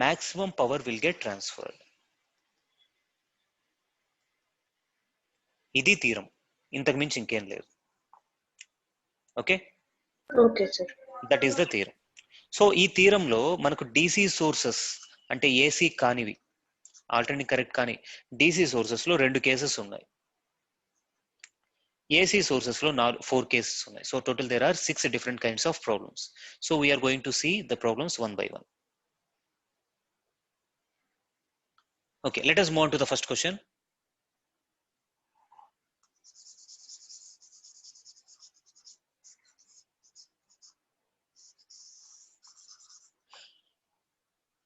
maximum power will get transferred. ఇది theorem, ఇంతకు మించి ఇంకేం లేదు. Okay okay sir, that is the theorem. So ఈ థీరంలో మనకు DC sources అంటే AC కానివి, alternate correct కానీ DC సోర్సెస్ లో 2 కేసెస్ ఉన్నాయి, AC sources లో 4 cases ఉన్నాయి. So total there are 6 different kinds of problems. So we are going to see the problems one by one. Okay, let us move on to the first question.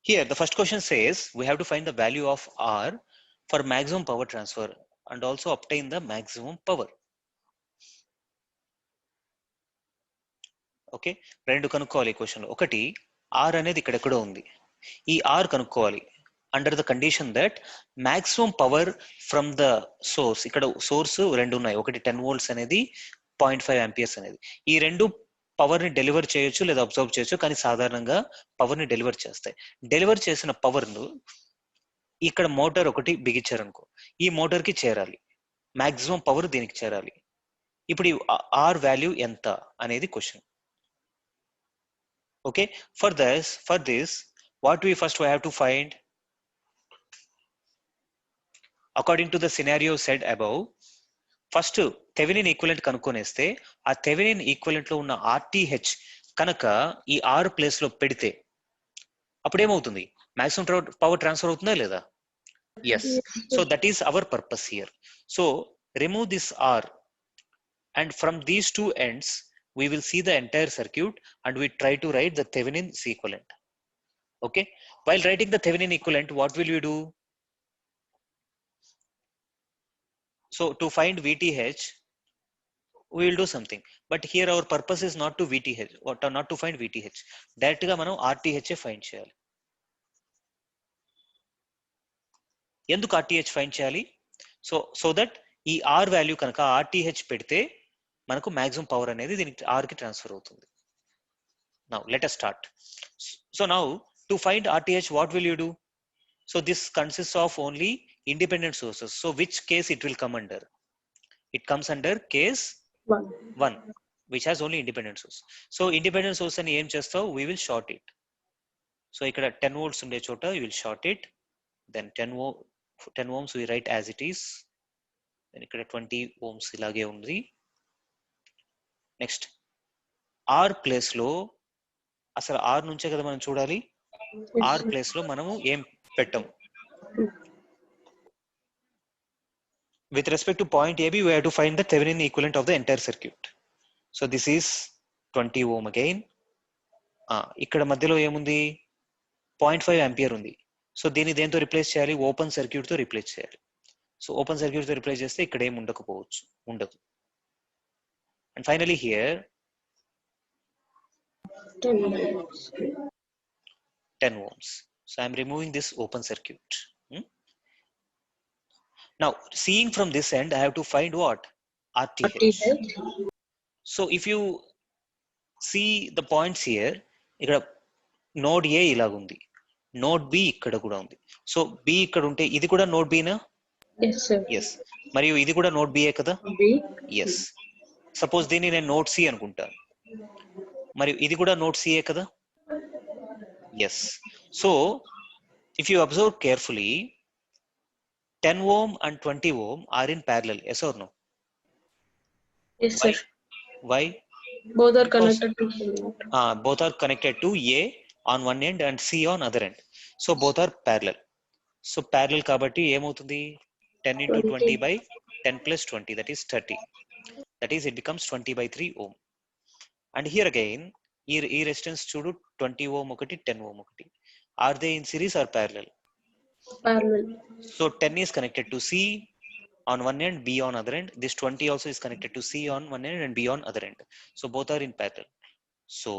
Here the first question says we have to find the value of R for maximum power transfer and also obtain the maximum power. Okay, రెండు కనుక్కోవాలి ఈ question లో. ఒకటి, are అనేది ఇక్కడ ఎక్కడో ఉంది, ఈ ఆర్ కనుక్కోవాలి under the condition that maximum power from the source. ఇక్కడ సోర్స్ 2 ఉన్నాయి, ఒకటి 10 volts అనేది 0.5 amperes అనేది. ఈ రెండు పవర్ ని డెలివర్ చేయొచ్చు లేదా అబ్జర్వ్ చేయొచ్చు, కానీ సాధారణంగా పవర్ ని డెలివర్ చేస్తాయి. డెలివర్ చేసిన పవర్ ను ఇక్కడ మోటార్ ఒకటి బిగించారనుకో, ఈ మోటార్ కి చేరాలి, మాక్సిమం పవర్ దీనికి చేరాలి. ఇప్పుడు ఈ ఆర్ వాల్యూ ఎంత అనేది question. Okay, for this what we first have to find, according to the scenario said above, first Thevenin equivalent కనుక్కొనేస్తే ఆ థెవెనిన్ ఈక్వివలెంట్ లో ఉన్న RTH కనుక ఈ R ప్లేస్ లో పెడితే అప్పుడు ఏమవుతుంది, మాక్సిమం పవర్ ట్రాన్స్ఫర్ అవుతుందా లేదా? yes. So that is our purpose here. So remove this R and from these two ends we will see the entire circuit and we try to write the Thevenin's equivalent. Okay, while writing the Thevenin equivalent, what will you do? So to find VTH we will do something, but here our purpose is not to VTH or not to find VTH. Direct గా మనం RTH find చేయాలి. ఎందుకు RTH find చేయాలి? So that ఈ R value కనుక RTH పెడితే మనకు maximum power అనేది దీనికి R కి ట్రాన్స్ఫర్ అవుతుంది. Now let us start. So now to find RTH, what will you do? So this consists of only independent sources. So which case it will come under? It comes under case 1. 1, which has only independent source. So independent source అని ఏం చేస్తావు, we will short it. So ఇక్కడ 10 volts ఉండే చోట you will short it, then 10 ohms we write as it is, then ఇక్కడ 20 ohms ఇలాగే ఉంది. Next are place లో, అసలు ఆర్ నుంచే కదా మనం చూడాలి, ఆర్ ప్లేస్ లో మనము ఏం పెట్టాం. With respect to point AB, we have to find the Thevenin equivalent of the entire circuit. So this is 20 ohm again. ఇక్కడ మధ్యలో ఏముంది, 0.5 ఆంపియర్ ఉంది. సో దీన్ని దేంతో రిప్లేస్ చేయాలి, ఓపెన్ సర్క్యూట్ తో రిప్లేస్ చేయాలి. సో ఓపెన్ సర్క్యూట్ తో రిప్లేస్ చేస్తే ఇక్కడ ఏం ఉండకపోవచ్చు, ఉండదు. And finally here 10 ohms. So I am removing this open circuit. Now seeing from this end, I have to find what, RTH. So if you see the points here, ఇక్కడ node ఏ ఇలాగుంది, node B ఇక్కడ కూడా ఉంది. So B ఇక్కడ ఉంటే ఇది కూడా node Bina, yes, మరియు ఇది కూడా నోడ్ బిఏ కదా, ఎస్. సపోజ్ దీన్ని నేను నోడ్ సి అనుకుంటాను, మరియు ఇది కూడా నోడ్ సిఏ కదా, yes. So if you observe carefully, 10 ohm and 20 ohm are in parallel, yes or no? Yes, sir. Why? Both are connected to both are connected to A on one end and C on other end. So both are parallel. So parallel kabatti ఏమవుతుంది, 10 into 20 by 10 plus 20, that is 30. That is, it becomes 20 by 3 ohm. And here again, ఈ resistance చూడు, 20 ohm ఒకటి, 10 ohm ఒకటి. Are they in series or parallel? Parallel. So 10 is connected to C on one end, B on other end. This 20 also is connected to C on one end and B on other end. So both are in parallel. So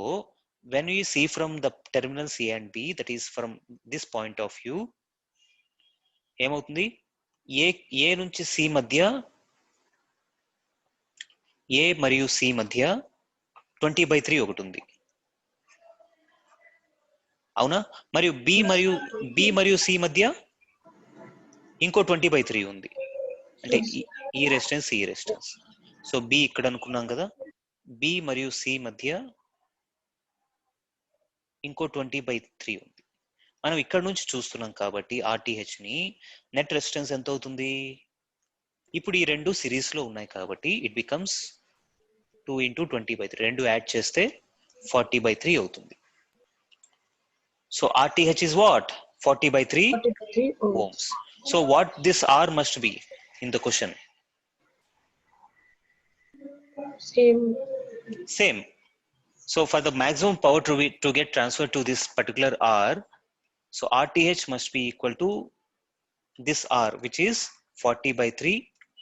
when we see from the terminals A and B, that is from this point of view, ఏమవుతుంది, ఏ నుంచి C మధ్య, A మరియు C మధ్య 20/3 ఒకటి ఉంది, అవునా? మరియు B మరియు C మధ్య ఇంకో 20/3 ఉంది. అంటే ఈ రెసిస్టెన్స్, ఈ రెసిస్టెన్స్. సో బి ఇక్కడ అనుకున్నాం కదా, బి మరియు సి మధ్య ఇంకో 20/3 ఉంది. మనం ఇక్కడ నుంచి చూస్తున్నాం కాబట్టి ఆర్టీహెచ్ ని, నెట్ రెసిస్టెన్స్ ఎంత అవుతుంది, ఇప్పుడు ఈ రెండు సిరీస్ లో ఉన్నాయి కాబట్టి ఇట్ బికమ్స్ 2 into 20/3, రెండు యాడ్ చేస్తే 40/3 అవుతుంది. So RTH is what, 40/3 ohms. So what this R must be in the question? Same. So for the maximum power to get transferred to this particular R, so RTH must be equal to this R, which is 40/3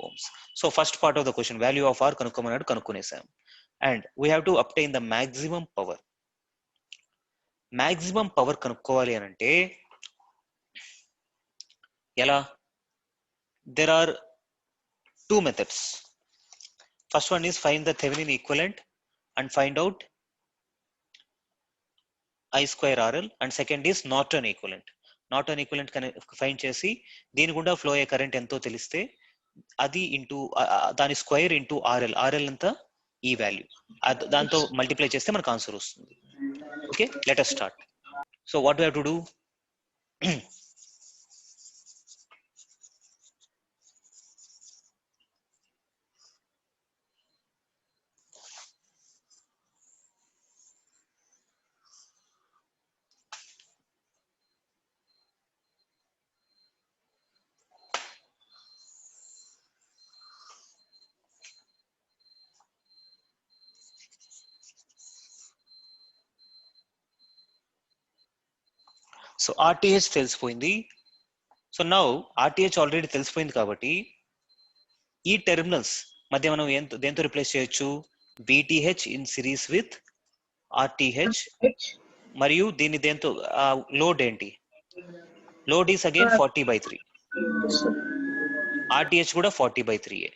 ohms. So first part of the question, value of R kanukomanadu kanukunesam, and we have to obtain the maximum power. Maximum power kanukovali anante ela? There are two methods. First one is find the Thevenin equivalent and find out I square RL, and second is Norton equivalent. Norton equivalent find చేసి దీని గుండా flow అయ్యే current ఎంతో తెలిస్తే అది into దాని square into RL, RL ఎంత, ఈ వాల్యూ, దాంతో మల్టిప్లై చేస్తే మనకు ఆన్సర్ వస్తుంది. Okay, let us start. So what we have to do? So RTH తెలిసిపోయింది. సో నౌ ఆర్టీహెచ్ ఆల్రెడీ తెలిసిపోయింది కాబట్టి ఈ టెర్మినల్స్ మధ్య మనం దేంతో రిప్లేస్ చేయొచ్చు, VTH in series with RTH, మరియు దీన్ని దేంతో, లోడ్ ఏంటి, లోడ్ ఈస్ అగైన్ 40/3, ఆర్టీహెచ్ కూడా 40/3.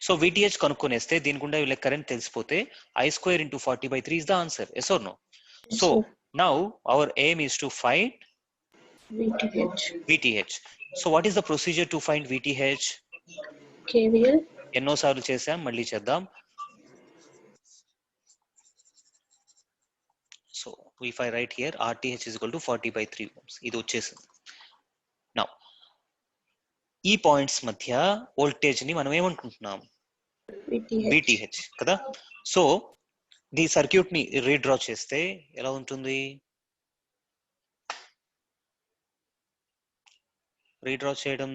సో విటిహెచ్ కనుక్కునేస్తే దీని గుండా వీళ్ళ current తెలిసిపోతే I square into 40/3 is the answer, yes or no? So now our aim is to find VTH. So what is the procedure to find VTH? KVL. ఎన్నోసార్లు చేసాం, మళ్ళీ చేద్దాం. So if I write here RTH is equal to 40/3 ohms, ఇది వచ్చేసింది. Now ఈ points మధ్య voltage ని మనం ఏమనుకుంటున్నాం, VTH కదా. సో ది సర్క్యూట్ ని రీడ్రా చేస్తే ఎలా ఉంటుంది, రీడ్రా చేయడం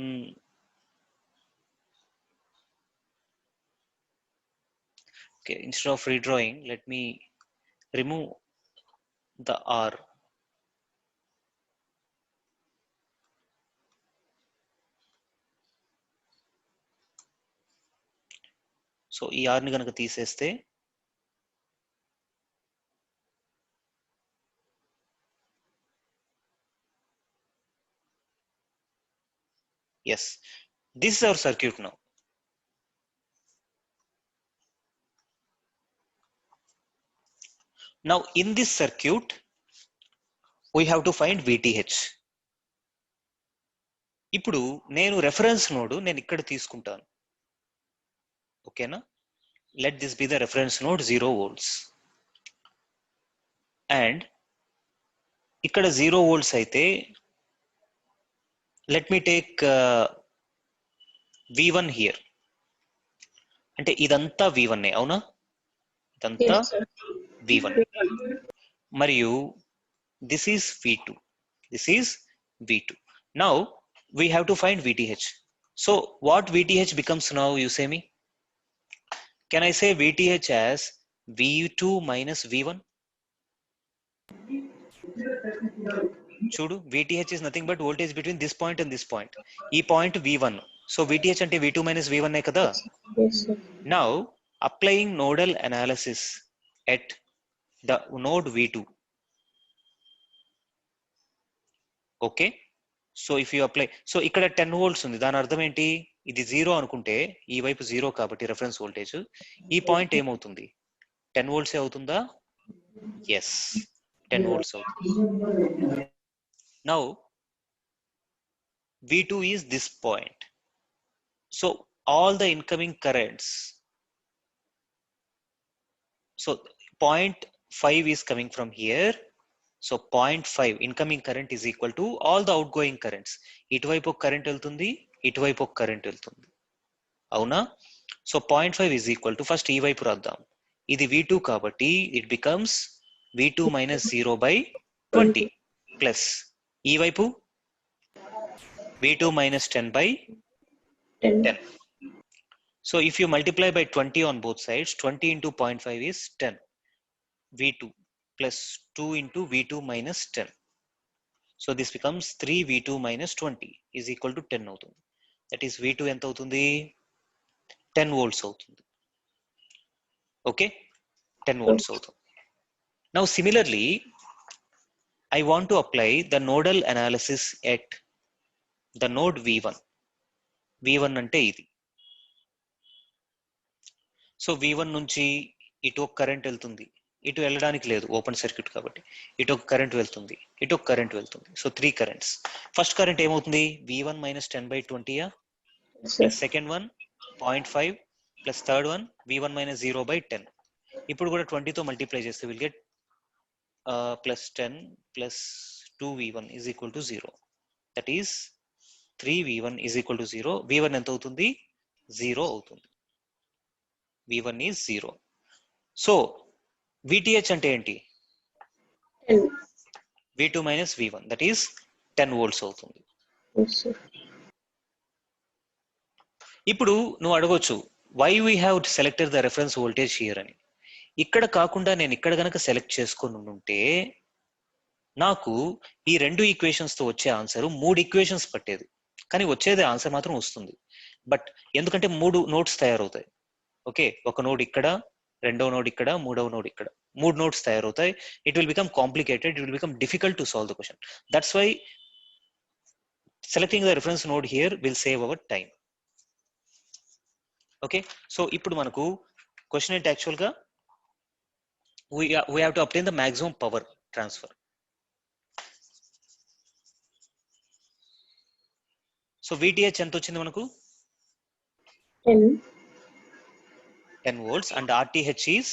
okay, instead of redrawing let me remove the R. So ఈ R ని కనుక తీసేస్తే yes, this is our circuit now. Now in this circuit we have to find VTH. ఇప్పుడు నేను రెఫరెన్స్ నోడ్ నేను ఇక్కడ తీసుకుంటాను, ఓకేనా. Let this be the reference node 0 volts and ఇక్కడ 0 volts అయితే let me take V1 here. అంటే ఇదంతా V1 అవునా, ఇదంతా V1 మరియు this is V2, this is V2. Now we have to find VTH. So what VTH becomes now, you say me? Can I say VTH as V2 minus V1? Chudu, VTH is nothing but voltage between this point and this point. E point V1. So VTH ante V2 minus V1 kada. Yes, sir. Now applying nodal analysis at the node V2. Okay. So if you apply, so ఇక్కడ 10 volts ఉంది, దాని అర్థం ఏంటి, ఇది 0 అనుకుంటే ఈ వైపు 0 కాబట్టి రెఫరెన్స్ వోల్టేజ్, ఈ పాయింట్ ఏమవుతుంది, 10 volts అవుతుందా, ఎస్ 10 volts అవుతుంది. Now V2 is this point, so all the incoming currents, so 0.5 is coming from here. So 0.5 incoming current is equal to all the outgoing currents. ఇటువైపు current వెళ్తుంది, ఇటువైపు current వెళ్తుంది, అవునా. So 0.5 is equal to, first ఈ వైపు రాద్దాం, ఇది V2 కాబట్టి it becomes V2 minus 0/20 plus ఈ వైపు V2 minus 10/10. So if you multiply by 20 on both sides, 20 into 0.5 is 10. V2 plus 2 into V2 minus 10. So this becomes 3 V2 minus 20 is equal to 10 అవుతుంది. That is V2 ఎంత అవుతుంది, 10 volts అవుతుంది. Okay, 10 volts అవుతుంది. Now similarly, I want to apply the nodal analysis at the node V1. V1 అంటే ఇది. So V1 నుంచి ఇటు ఒక కరెంట్ వెళ్తుంది, ఇటు వెళ్ళడానికి లేదు ఓపెన్ సర్క్యూట్ కాబట్టి, ఇటు ఒక కరెంట్ వెళ్తుంది, ఇటు ఒక కరెంట్ వెళ్తుంది. So 3 currents. ఫస్ట్ కరెంట్ ఏమవుతుంది, V1 minus 10/20 plus second one 0.5 plus third one V1 minus 0/10. ఇప్పుడు కూడా 20తో మల్టిప్లై చేస్తే will get plus 10 plus 2V1 is equal to 0. That is 3V1 is equal to 0. V1 ఎంత అవుతుంది, 0 అవుతుంది. V1 is 0. So VTH అంటే ఏంటి, V2 minus V1, that is 10 volts అవుతుంది. Yes, sir. ఇప్పుడు నువ్వు అడగొచ్చు, why we have selected the reference voltage here అని. ఇక్కడ కాకుండా నేను ఇక్కడ గనక సెలెక్ట్ చేసుకొని ఉంటే నాకు ఈ 2 ఈక్వేషన్స్ తో వచ్చే ఆన్సర్ 3 ఈక్వేషన్స్ పట్టేది, కానీ వచ్చేది ఆన్సర్ మాత్రం వస్తుంది. బట్ ఎందుకంటే 3 నోట్స్ తయారవుతాయి. ఓకే, ఒక నోడ్ ఇక్కడ, రెండవ నోడ్ ఇక్కడ, మూడవ నోడ్ ఇక్కడ, 3 నోట్స్ తయారవుతాయి. It will become complicated, it will become difficult to solve the question. That's why selecting the reference node here will save our time. Okay, so ఇప్పుడు మనకు క్వశ్చన్ ఏంటి, యాక్చువల్ గా we have to obtain the maximum power transfer. So VTH ఎంత వచ్చింది మనకు, 10. 10 volts and RTH is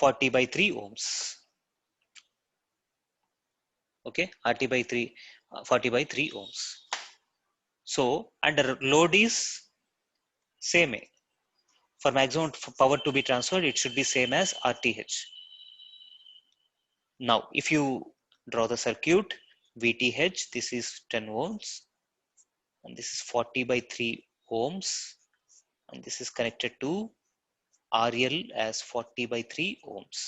40 by 3 ohms. Okay, RT by 3, 40 by 3 ohms. So, and the load is same. For maximum power to be transferred, it should be same as RTH. Now, if you draw the circuit, VTH, this is 10 volts, and this is 40 by 3 ohms, and this is connected to RL as 40 by 3 ohms.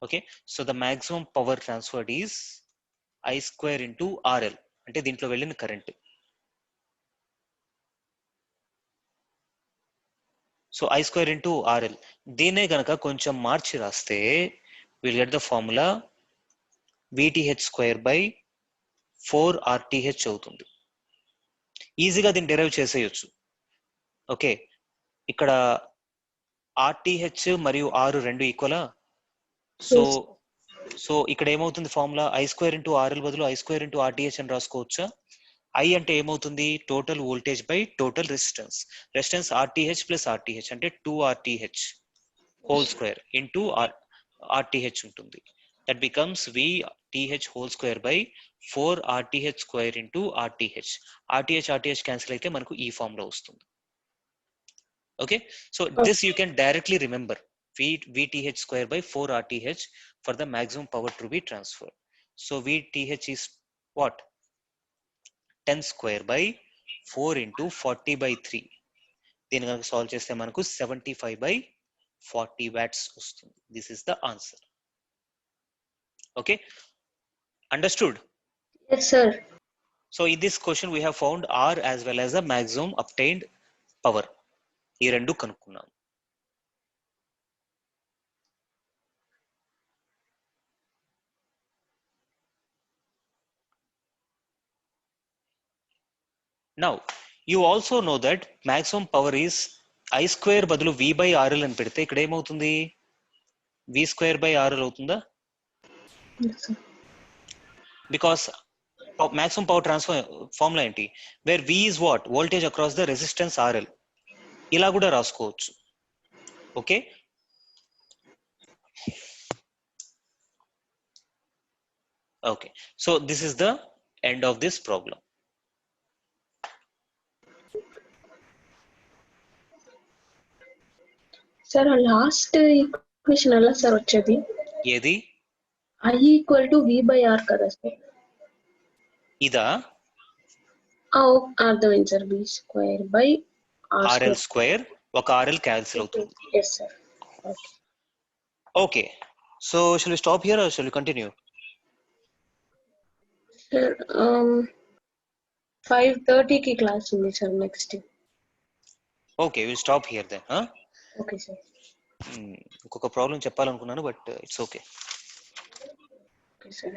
Okay, so the maximum power transferred is I square into RL, అంటే దీంట్లో వెళ్ళిన current. So I square into RL, దీనే గనక కొంచెం మార్చి రాస్తే we'll get the formula VTH square by 4 RTH అవుతుంది. ఈజీగా దీన్ని derive చేసేయచ్చు. ఓకే, ఇక్కడ RTH మరియు R రెండు ఈక్వలా. సో ఇక్కడ ఏమవుతుంది formula I square into RL బదులు I square into RTH అని రాసుకోవచ్చా? I అంటే ఏమవుతుంది, total voltage by total resistance. Resistance RTH plus RTH అంటే 2 RTH whole square into RTH ఉంటుంది. That becomes VTH whole square by 4 RTH square into RTH. RTH cancel అయితే మనకు ఈ form లో వస్తుంది. Okay, so this you can directly remember VTH square by 4 RTH for the maximum power to be transferred. So VTH is what? 10 square by 4 into 40 by 3. దీన్ని కనుక solve చేస్తే మనకు 75 by 40 watts వస్తుంది. This is the answer. Okay, understood? Yes, sir. So in this question we have found R as well as the maximum obtained power. ఈ రెండు కనుక్కున్నాం. Now, you also know that maximum power is I square బదులు V by RL అని పెడితే ఇక్కడ ఏమవుతుంది, V square by RL అవుతుందా? Yes, sir. Because maximum power transfer formula ఏంటి, where V is what? Voltage across the resistance RL. ఇలా కూడా రాసుకోవచ్చు. Okay, okay, so this is the end of this problem. Sir last equation ఎలా sir వచ్చేది? ఏది? I equal to V by R కదా sir? ఇదా? అర్థమైంది sir. V square by RL square, ఒక RL క్యాన్సిల్ అవుతుంది. Yes, sir. Okay. Okay, so shall we stop here or shall we continue? Sir, 5:30 కి class ఉంది sir next. Okay, we'll stop here then. Huh? Okay sir. ఇంకొక problem చెప్పాలనుకున్నాను but it's okay. Okay sir.